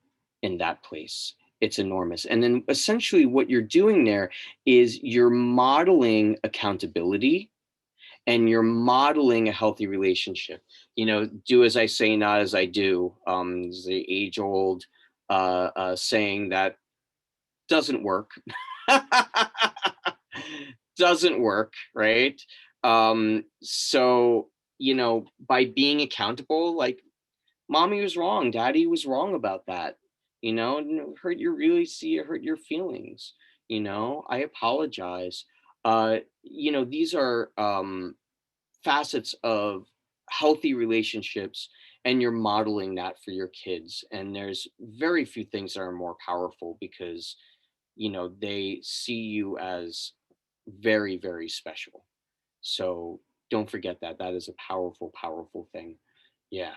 in that place. It's enormous. And then essentially what you're doing there is you're modeling accountability and you're modeling a healthy relationship. You know, do as I say, not as I do. Is the age old saying that doesn't work. Doesn't work, right? So, you know, by being accountable, like mommy was wrong, daddy was wrong about that, you know, and it hurt your really see it hurt your feelings, you know, I apologize. You know, these are facets of healthy relationships, and you're modeling that for your kids. And there's very few things that are more powerful because you know they see you as very, very special. So don't forget that. That is a powerful, powerful thing. Yeah.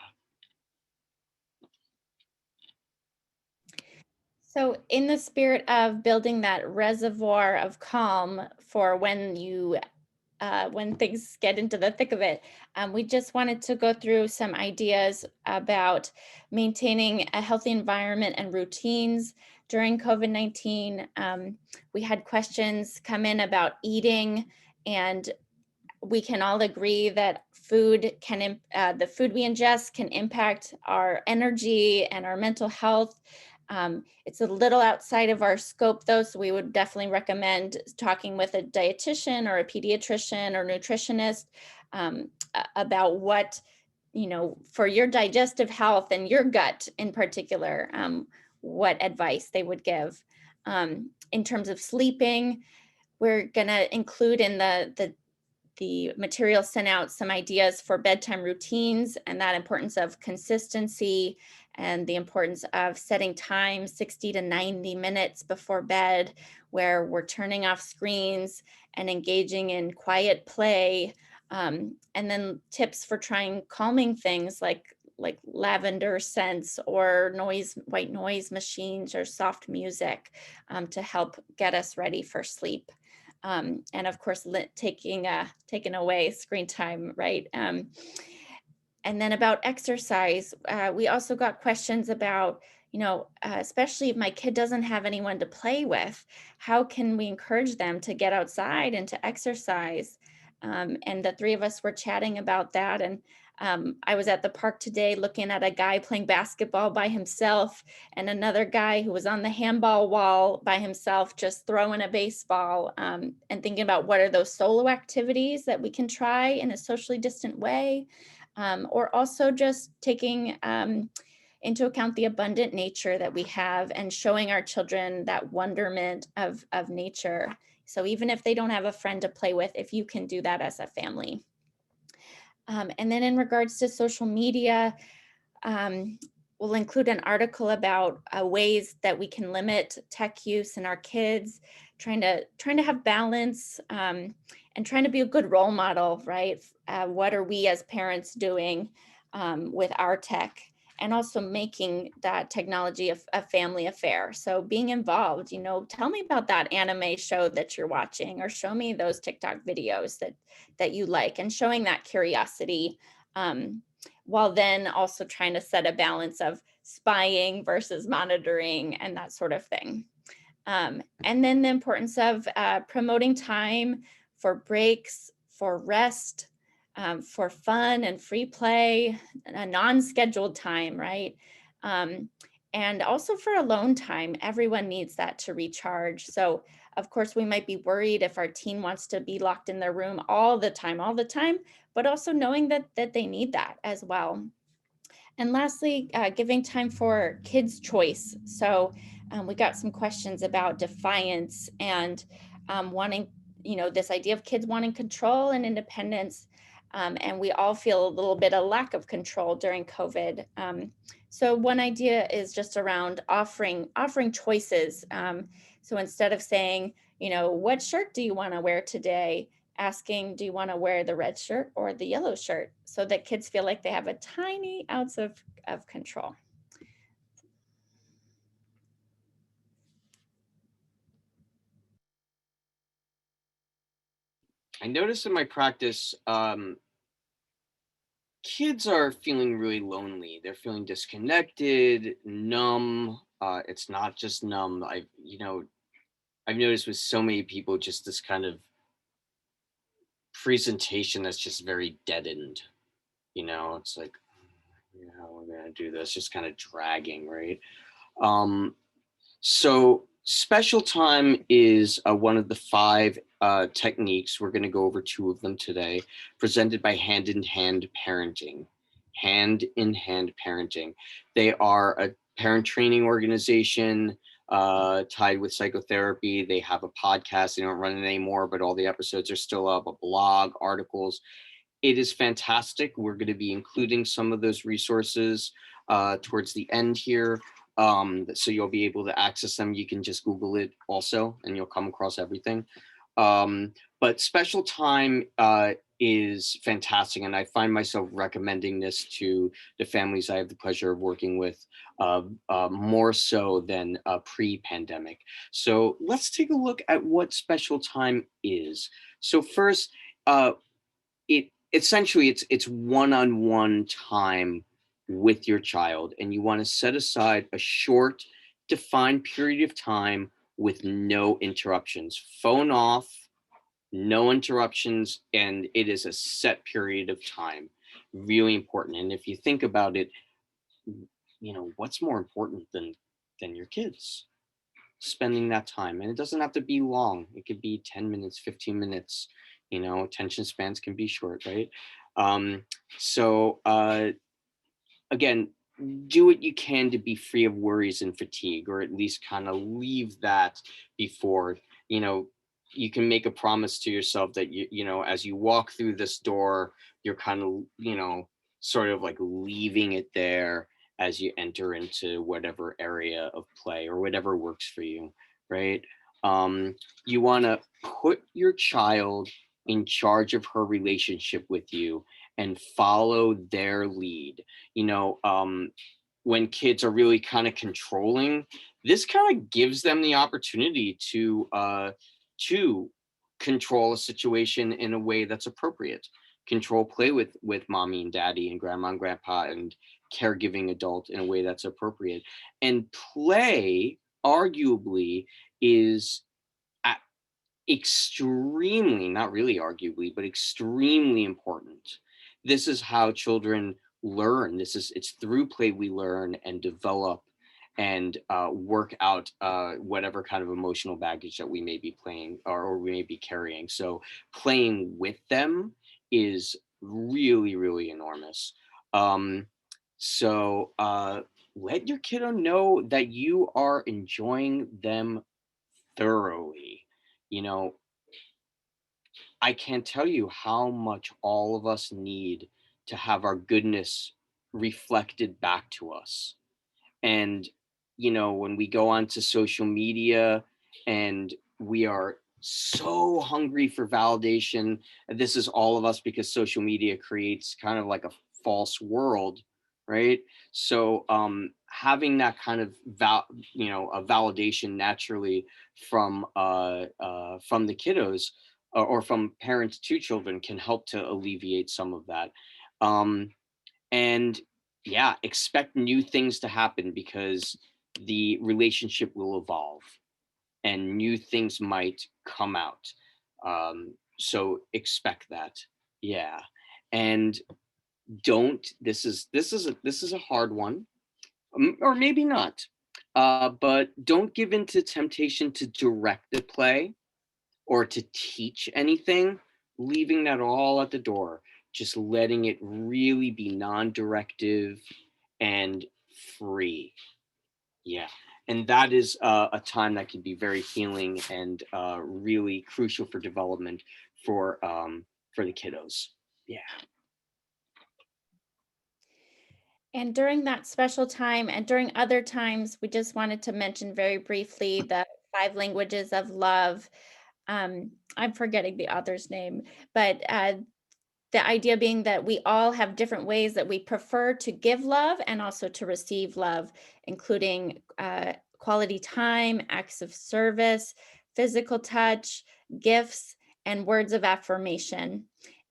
So in the spirit of building that reservoir of calm for when things get into the thick of it, we just wanted to go through some ideas about maintaining a healthy environment and routines during COVID-19. We had questions come in about eating, and we can all agree that the food we ingest can impact our energy and our mental health. It's a little outside of our scope though, so we would definitely recommend talking with a dietitian or a pediatrician or nutritionist about what, you know, for your digestive health and your gut in particular, what advice they would give. In terms of sleeping, we're gonna include in the material sent out some ideas for bedtime routines and that importance of consistency and the importance of setting time 60 to 90 minutes before bed where we're turning off screens and engaging in quiet play. And then tips for trying calming things like lavender scents or white noise machines or soft music to help get us ready for sleep. And of course, taking away screen time, right? And then about exercise, we also got questions about, you know, especially if my kid doesn't have anyone to play with, how can we encourage them to get outside and to exercise? And the three of us were chatting about that. And I was at the park today looking at a guy playing basketball by himself and another guy who was on the handball wall by himself, just throwing a baseball, and thinking about what are those solo activities that we can try in a socially distant way, or also just taking into account the abundant nature that we have and showing our children that wonderment of nature. So even if they don't have a friend to play with, if you can do that as a family. And then in regards to social media, we'll include an article about ways that we can limit tech use in our kids, trying to have balance, and trying to be a good role model, right? What are we as parents doing with our tech? And also making that technology a family affair. So being involved, you know, tell me about that anime show that you're watching, or show me those TikTok videos that you like, and showing that curiosity, while then also trying to set a balance of spying versus monitoring and that sort of thing. And then the importance of promoting time for breaks, for rest, for fun and free play, a non-scheduled time, right? And also for alone time. Everyone needs that to recharge. So of course we might be worried if our teen wants to be locked in their room all the time, but also knowing that they need that as well. And lastly, giving time for kids' choice. So we got some questions about defiance and wanting, this idea of kids wanting control and independence. And we all feel a little bit of lack of control during COVID. So one idea is just around offering choices. So instead of saying, what shirt do you want to wear today? Asking, do you want to wear the red shirt or the yellow shirt? So that kids feel like they have a tiny ounce of control. I notice in my practice, kids are feeling really lonely. They're feeling disconnected, numb. It's not just numb. I've noticed with so many people just this kind of presentation that's just very deadened. It's like, yeah, we're gonna do this, just kind of dragging, right? So special time is one of the 5 techniques. We're going to go over 2 of them today, presented by Hand in Hand Parenting. Hand in Hand Parenting. They are a parent training organization tied with psychotherapy. They have a podcast. They don't run it anymore, but all the episodes are still up, a blog, articles. It is fantastic. We're going to be including some of those resources towards the end here. So you'll be able to access them. You can just Google it also, and you'll come across everything. But special time is fantastic, and I find myself recommending this to the families I have the pleasure of working with more so than pre-pandemic. So let's take a look at what special time is. So first, it's one-on-one time with your child, and you want to set aside a short defined period of time with no interruptions. Phone off, no interruptions, and it is a set period of time. Really important. And if you think about it, what's more important than your kids? Spending that time. And it doesn't have to be long. It could be 10 minutes, 15 minutes. Attention spans can be short, right? So again, do what you can to be free of worries and fatigue, or at least kind of leave that before. You can make a promise to yourself that as you walk through this door, you're kind of sort of like leaving it there as you enter into whatever area of play or whatever works for you, right? You want to put your child in charge of her relationship with you and follow their lead. When kids are really kind of controlling, this kind of gives them the opportunity to control a situation in a way that's appropriate. Control play with mommy and daddy and grandma and grandpa and caregiving adult in a way that's appropriate. And play, arguably, is extremely, not really arguably, but extremely important. This is how children learn. It's through play we learn and develop and work out whatever kind of emotional baggage that we may be playing or we may be carrying. So playing with them is really, really enormous. So let your kiddo know that you are enjoying them thoroughly. I can't tell you how much all of us need to have our goodness reflected back to us. And, when we go onto social media and we are so hungry for validation, and this is all of us because social media creates kind of like a false world, right? So having that kind of a validation naturally from the kiddos or from parents to children can help to alleviate some of that. And yeah, expect new things to happen because the relationship will evolve and new things might come out. So expect that. Yeah. And don't, this is a hard one, or maybe not, but don't give in to temptation to direct the play or to teach anything, leaving that all at the door, just letting it really be non-directive and free. Yeah. And that is a time that can be very healing and really crucial for development for the kiddos. Yeah. And during that special time and during other times, we just wanted to mention very briefly the 5 languages of love. I'm forgetting the author's name, but the idea being that we all have different ways that we prefer to give love and also to receive love, including quality time, acts of service, physical touch, gifts, and words of affirmation.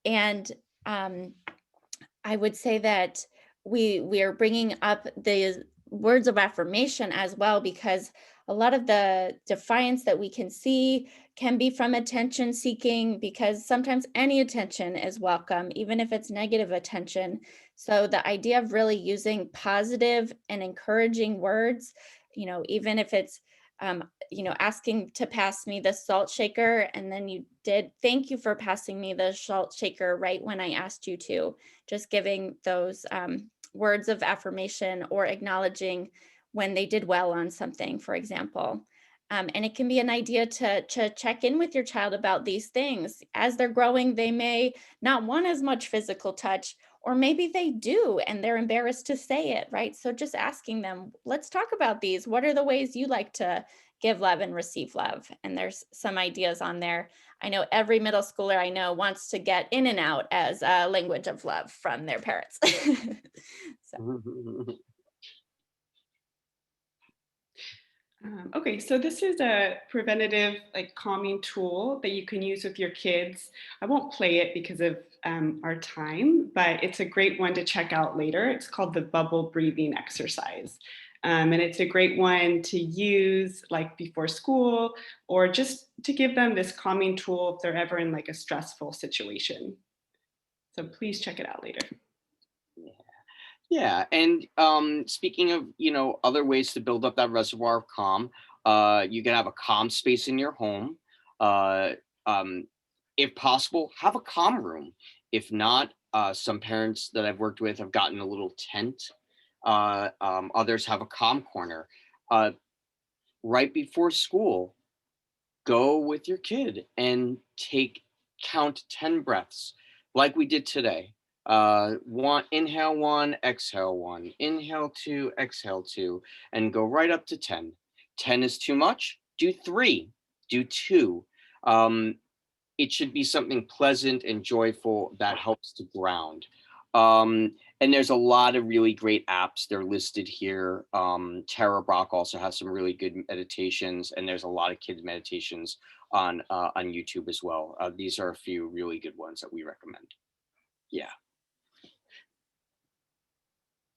And I would say that we are bringing up the words of affirmation as well, because a lot of the defiance that we can see can be from attention seeking, because sometimes any attention is welcome, even if it's negative attention. So the idea of really using positive and encouraging words, even if it's asking to pass me the salt shaker, and then you did, thank you for passing me the salt shaker right when I asked you to. Just giving those words of affirmation or acknowledging when they did well on something, for example. And it can be an idea to check in with your child about these things. As they're growing, they may not want as much physical touch, or maybe they do and they're embarrassed to say it, right? So just asking them, let's talk about these. What are the ways you like to give love and receive love? And there's some ideas on there. I know every middle schooler I know wants to get in and out as a language of love from their parents. So. Okay, so this is a preventative, like, calming tool that you can use with your kids. I won't play it because of our time, but it's a great one to check out later. It's called the bubble breathing exercise. And it's a great one to use like before school, or just to give them this calming tool if they're ever in like a stressful situation. So please check it out later. Yeah, and speaking of, other ways to build up that reservoir of calm, you can have a calm space in your home. Uh, if possible, have a calm room. If not, some parents that I've worked with have gotten a little tent. Others have a calm corner. Right before school, go with your kid and count 10 breaths like we did today. Inhale 1, exhale 1, inhale 2, exhale 2, and go right up to 10. 10 is too much, do 3, do 2. It should be something pleasant and joyful that helps to ground. And there's a lot of really great apps. They're listed here. Tara Brock also has some really good meditations, and there's a lot of kids meditations on YouTube as well. These are a few really good ones that we recommend. Yeah.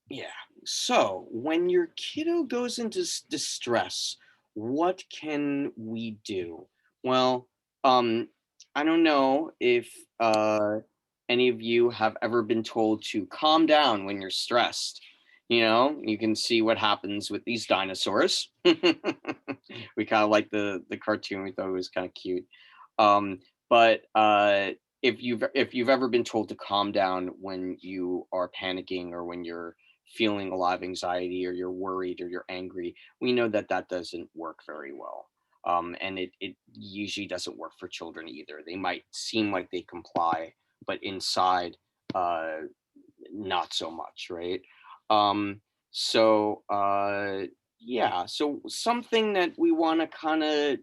Yeah. So when your kiddo goes into distress, what can we do? Well, I don't know if any of you have ever been told to calm down when you're stressed. You can see what happens with these dinosaurs. We kind of like the cartoon. We thought it was kind of cute. But if you've ever been told to calm down when you are panicking, or when you're feeling a lot of anxiety, or you're worried, or you're angry, we know that doesn't work very well. And it usually doesn't work for children either. They might seem like they comply, but inside, not so much, right? So something that we want to kind of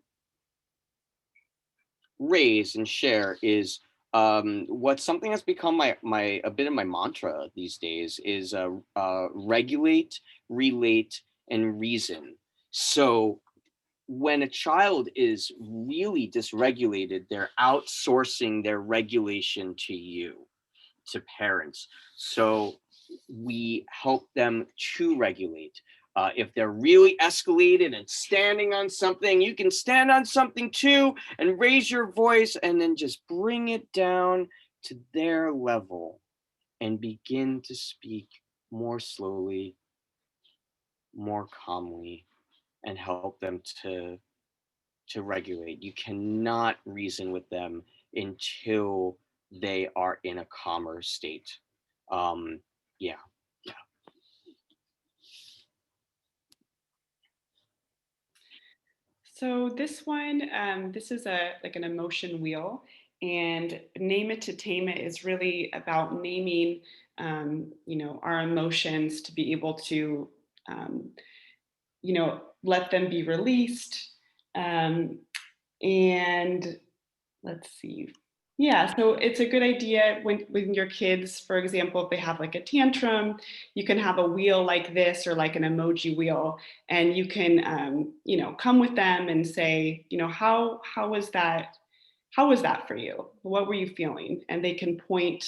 raise and share is what's something that's become my a bit of my mantra these days is regulate, relate, and reason. So when a child is really dysregulated, they're outsourcing their regulation to you, to parents. So we help them to regulate. If they're really escalated and standing on something, you can stand on something too and raise your voice, and then just bring it down to their level. and begin to speak more slowly, more calmly, and help them to regulate. You cannot reason with them until they are in a calmer state. Yeah. So this one, this is like an emotion wheel, and Name It to Tame It is really about naming, our emotions to be able to, um, let them be released. Um, and let's see. Yeah, so it's a good idea when your kids, for example, if they have like a tantrum, you can have a wheel like this or like an emoji wheel, and you can, come with them and say, how was that? How was that for you? What were you feeling? And they can point,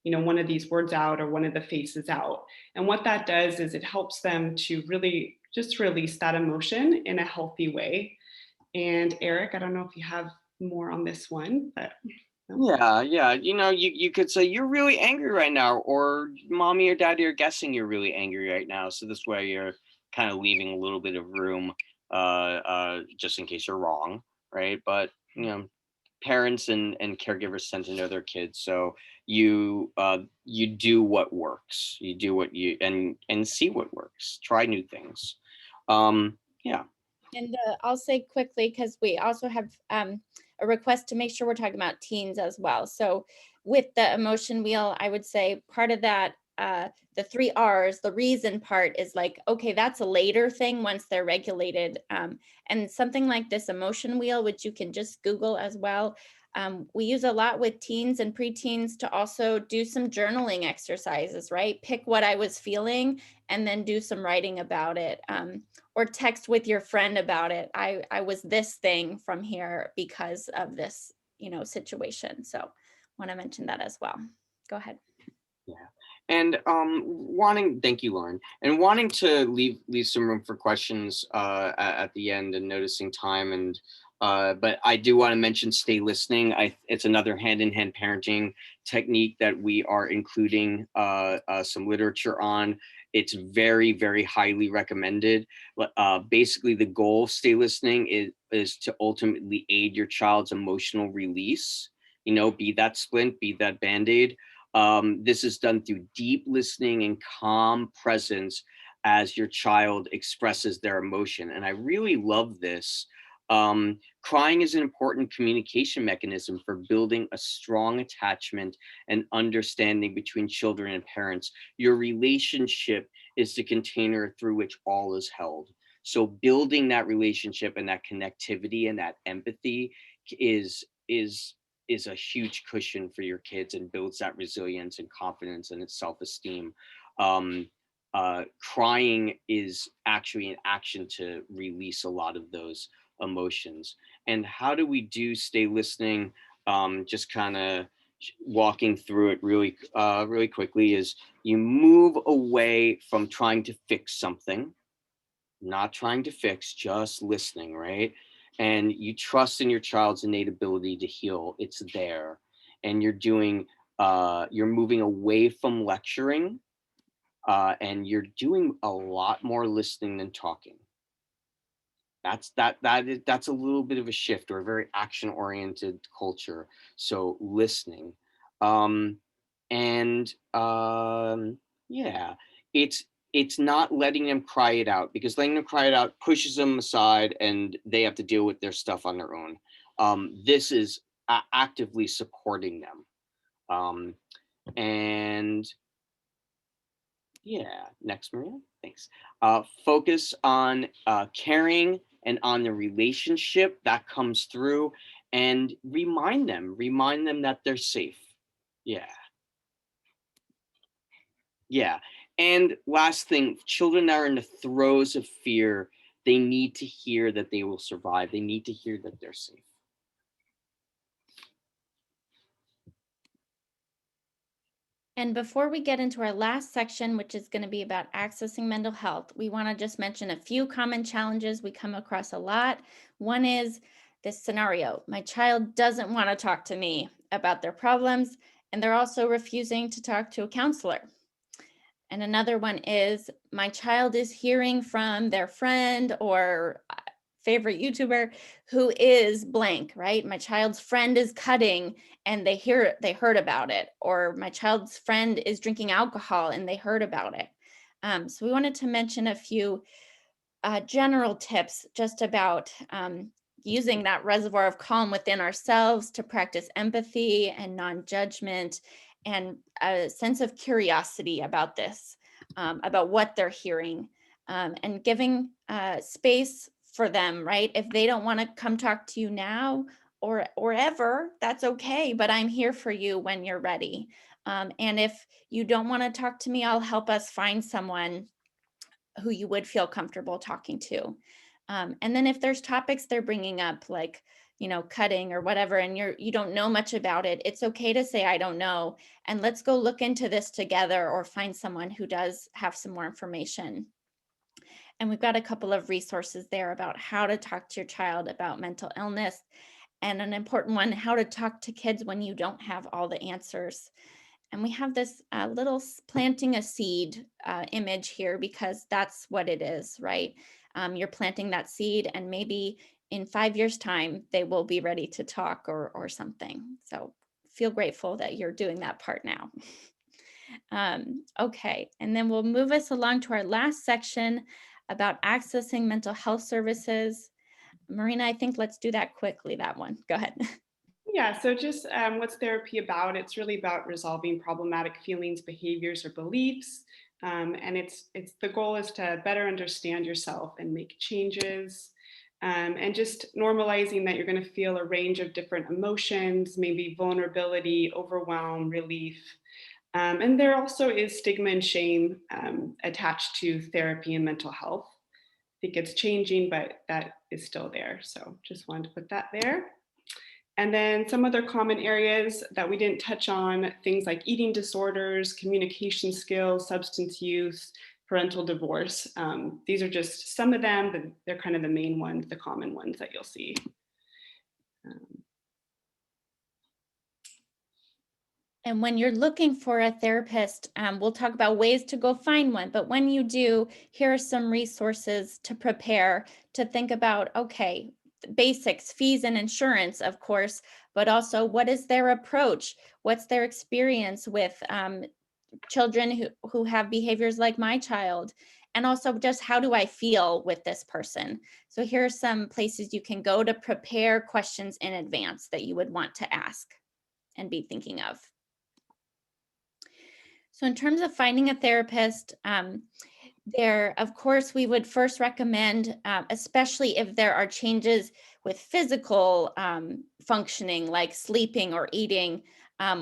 one of these words out or one of the faces out. And what that does is it helps them to really just release that emotion in a healthy way. And Eric, I don't know if you have more on this one, but no. Yeah. You could say you're really angry right now, or mommy or daddy are guessing you're really angry right now. So this way you're kind of leaving a little bit of room, just in case you're wrong, right? But parents and caregivers tend to know their kids, so you do what works. You do what you and see what works. Try new things. Yeah. And I'll say quickly, because we also have a request to make sure we're talking about teens as well. So with the emotion wheel, I would say part of that, the 3 R's, the reason part is like, okay, that's a later thing once they're regulated. And something like this emotion wheel, which you can just Google as well. We use a lot with teens and preteens to also do some journaling exercises, right? Pick what I was feeling and then do some writing about it. Or text with your friend about it. I was this thing from here because of this, situation. So want to mention that as well. Go ahead. Yeah. And thank you, Lauren, and wanting to leave some room for questions at the end, and noticing time. And but I do want to mention stay listening. It's another hand-in-hand parenting technique that we are including some literature on. It's very, very highly recommended. Basically, the goal of stay listening is to ultimately aid your child's emotional release. Be that splint, be that Band-Aid. This is done through deep listening and calm presence as your child expresses their emotion. And I really love this. Crying is an important communication mechanism for building a strong attachment and understanding between children and parents. Your relationship is the container through which all is held. So building that relationship and that connectivity and that empathy is a huge cushion for your kids and builds that resilience and confidence and its self-esteem. Crying is actually an action to release a lot of those emotions. And how do we stay listening? Just kind of walking through it really quickly is you move away from trying to fix something, not trying to fix, just listening, right? And you trust in your child's innate ability to heal. It's there. And you're moving away from lecturing, and you're doing a lot more listening than talking. That's a little bit of a shift. We're a very action oriented culture. So listening. And yeah, it's not letting them cry it out, because letting them cry it out pushes them aside and they have to deal with their stuff on their own. This is actively supporting them. And yeah, next, Maria, thanks. Focus on caring and on the relationship that comes through, and remind them that they're safe. Yeah. Yeah. And last thing, children that are in the throes of fear, they need to hear that they will survive. They need to hear that they're safe. And before we get into our last section, which is going to be about accessing mental health, we want to just mention a few common challenges we come across a lot. One is this scenario: my child doesn't want to talk to me about their problems, And they're also refusing to talk to a counselor. And another one is, my child is hearing from their friend or favorite YouTuber who is blank, right? My child's friend is cutting and they heard about it, or my child's friend is drinking alcohol and they heard about it. So we wanted to mention a few general tips just about using that reservoir of calm within ourselves to practice empathy and non-judgment and a sense of curiosity about this, about what they're hearing, and giving space for them, right? If they don't want to come talk to you now or ever, that's okay, but I'm here for you when you're ready. And if you don't want to talk to me, I'll help us find someone who you would feel comfortable talking to. And then if there's topics they're bringing up, like, cutting or whatever, and you don't know much about it, it's okay to say, I don't know, and let's go look into this together or find someone who does have some more information. And we've got a couple of resources there about how to talk to your child about mental illness, and an important one, how to talk to kids when you don't have all the answers. And we have this little planting a seed image here, because that's what it is, right? You're planting that seed, and maybe in 5 years' time, they will be ready to talk or something. So feel grateful that you're doing that part now. Okay, and then we'll move us along to our last section about accessing mental health services. Marina, I think let's do that quickly, that one. Go ahead. Yeah, so just what's therapy about? It's really about resolving problematic feelings, behaviors, or beliefs. And it's the goal is to better understand yourself and make changes. And just normalizing that you're going to feel a range of different emotions, maybe vulnerability, overwhelm, relief. And there also is stigma and shame attached to therapy and mental health. I think it's changing, but that is still there. So just wanted to put that there. And then some other common areas that we didn't touch on, things like eating disorders, communication skills, substance use, parental divorce. These are just some of them, but they're kind of the main ones, the common ones that you'll see. And when you're looking for a therapist, we'll talk about ways to go find one. But when you do, here are some resources to prepare, to think about, okay, basics, fees and insurance, of course, but also what is their approach? What's their experience with children who have behaviors like my child? And also just how do I feel with this person? So here are some places you can go to prepare questions in advance that you would want to ask and be thinking of. So in terms of finding a therapist, of course, we would first recommend, especially if there are changes with physical functioning, like sleeping or eating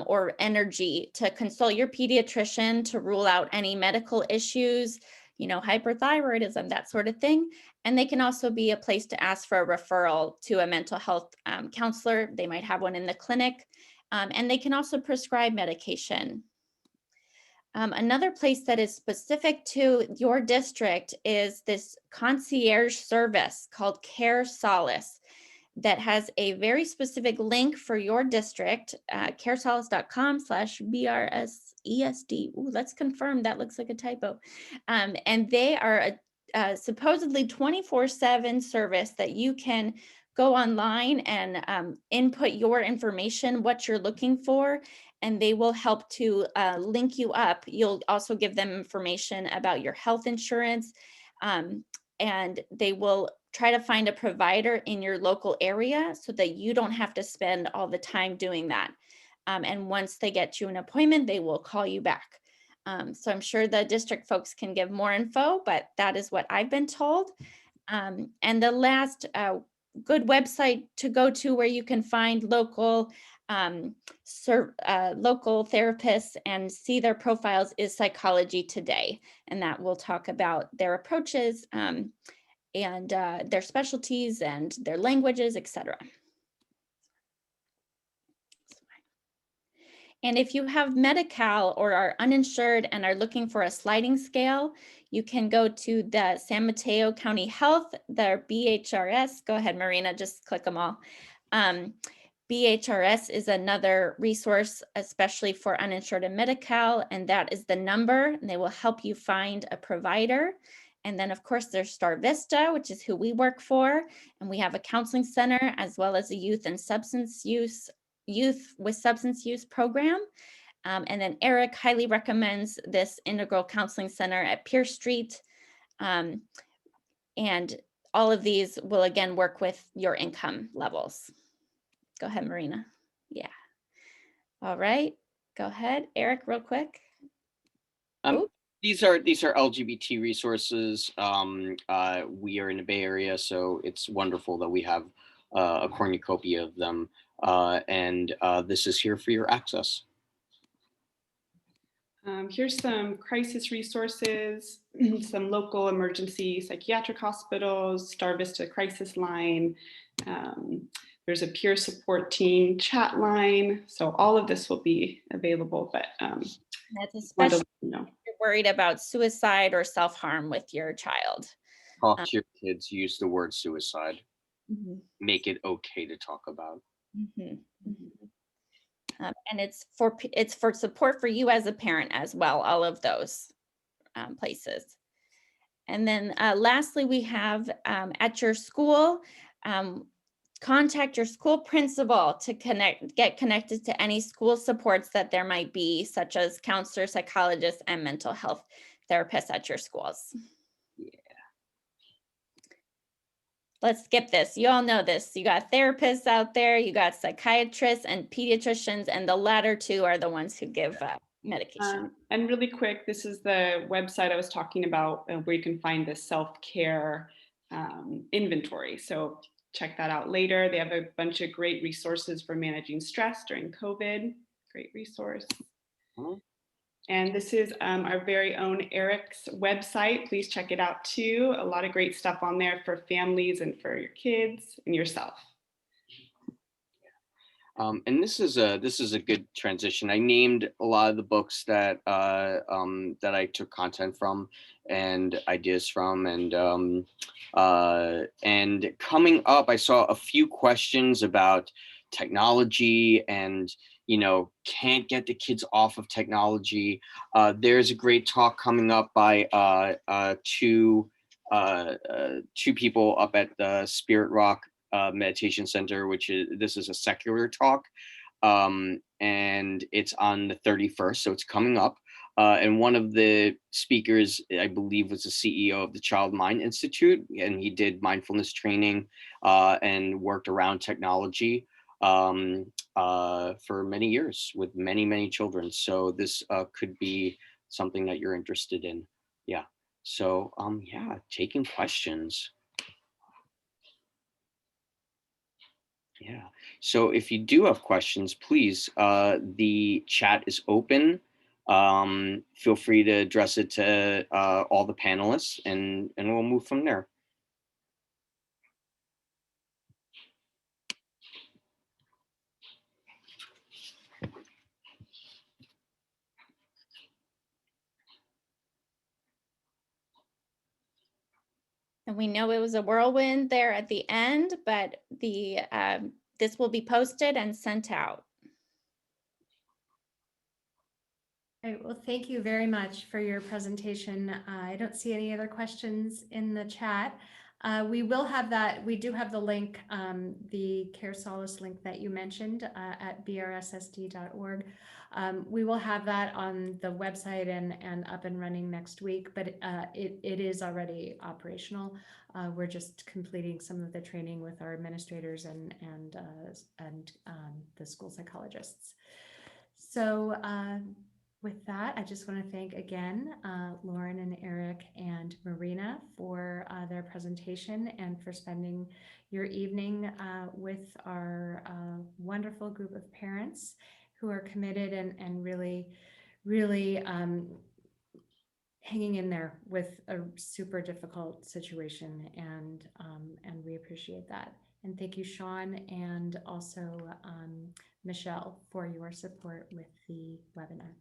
or energy, to consult your pediatrician to rule out any medical issues, hyperthyroidism, that sort of thing. And they can also be a place to ask for a referral to a mental health counselor. They might have one in the clinic, and they can also prescribe medication. Another place that is specific to your district is this concierge service called Care Solace that has a very specific link for your district, caresolace.com/BRSSD. Ooh, let's confirm, that looks like a typo. And they are a supposedly 24/7 service that you can go online and input your information, what you're looking for, and they will help to link you up. You'll also give them information about your health insurance, and they will try to find a provider in your local area so that you don't have to spend all the time doing that. And once they get you an appointment, they will call you back. So I'm sure the district folks can give more info, but that is what I've been told. And the last good website to go to where you can find local local therapists and see their profiles is Psychology Today, and that will talk about their approaches and their specialties and their languages, etc. And if you have Medi-Cal or are uninsured and are looking for a sliding scale, you can go to the San Mateo County Health, their BHRS. Go ahead, Marina, just click them all. BHRS is another resource, especially for uninsured and Medi-Cal, and that is the number, and they will help you find a provider. And then, of course, there's Star Vista, which is who we work for, and we have a counseling center as well as a youth with substance use program. And then Eric highly recommends this Integral Counseling Center at Pierce Street. And all of these will again work with your income levels. Go ahead, Marina. Yeah. All right. Go ahead, Eric, real quick. Oop. These are LGBT resources. We are in the Bay Area, so it's wonderful that we have a cornucopia of them. And this is here for your access. Here's some crisis resources, some local emergency psychiatric hospitals, Star Vista Crisis Line. There's a peer support team chat line. So all of this will be available, but that's especially if you're worried about suicide or self-harm with your child. Talk to your kids, use the word suicide. Make it okay to talk about. And it's for support for you as a parent as well, all of those places. And then lastly, we have at your school, contact your school principal to get connected to any school supports that there might be, such as counselors, psychologists, and mental health therapists at your schools. Let's skip this. You all know this. You got therapists out there, you got psychiatrists and pediatricians, and the latter two are the ones who give medication. And really quick, this is the website I was talking about where you can find the self-care inventory. So check that out later. They have a bunch of great resources for managing stress during COVID. Great resource. And this is our very own Eric's website. Please check it out too. A lot of great stuff on there for families and for your kids and yourself. And this is a good transition. I named a lot of the books that that I took content from and ideas from, and coming up, I saw a few questions about technology and can't get the kids off of technology. There's a great talk coming up by two people up at the Spirit Rock Meditation Center, this is a secular talk, and it's on the 31st, so it's coming up. And one of the speakers, I believe, was the CEO of the Child Mind Institute, and he did mindfulness training and worked around technology for many years with many children. So this could be something that you're interested in. Yeah. So taking questions. Yeah. So if you do have questions, please, the chat is open. Feel free to address it to all the panelists, and we'll move from there. And we know it was a whirlwind there at the end, but this will be posted and sent out. All right, well, thank you very much for your presentation. I don't see any other questions in the chat. We will have that. We do have the link, the Care Solace link that you mentioned at brssd.org. We will have that on the website and up and running next week, but it is already operational. We're just completing some of the training with our administrators and the school psychologists. So with that, I just want to thank again Lauren and Eric and Marina for their presentation and for spending your evening with our wonderful group of parents who are committed and really hanging in there with a super difficult situation, and we appreciate that. And thank you, Sean, and also Michelle, for your support with the webinar.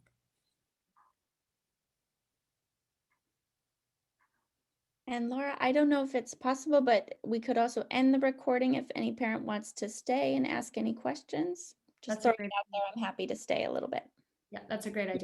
And Laura, I don't know if it's possible, but we could also end the recording if any parent wants to stay and ask any questions. Just That's a throwing great, it out there. I'm happy to stay a little bit. yeah, that's a great idea.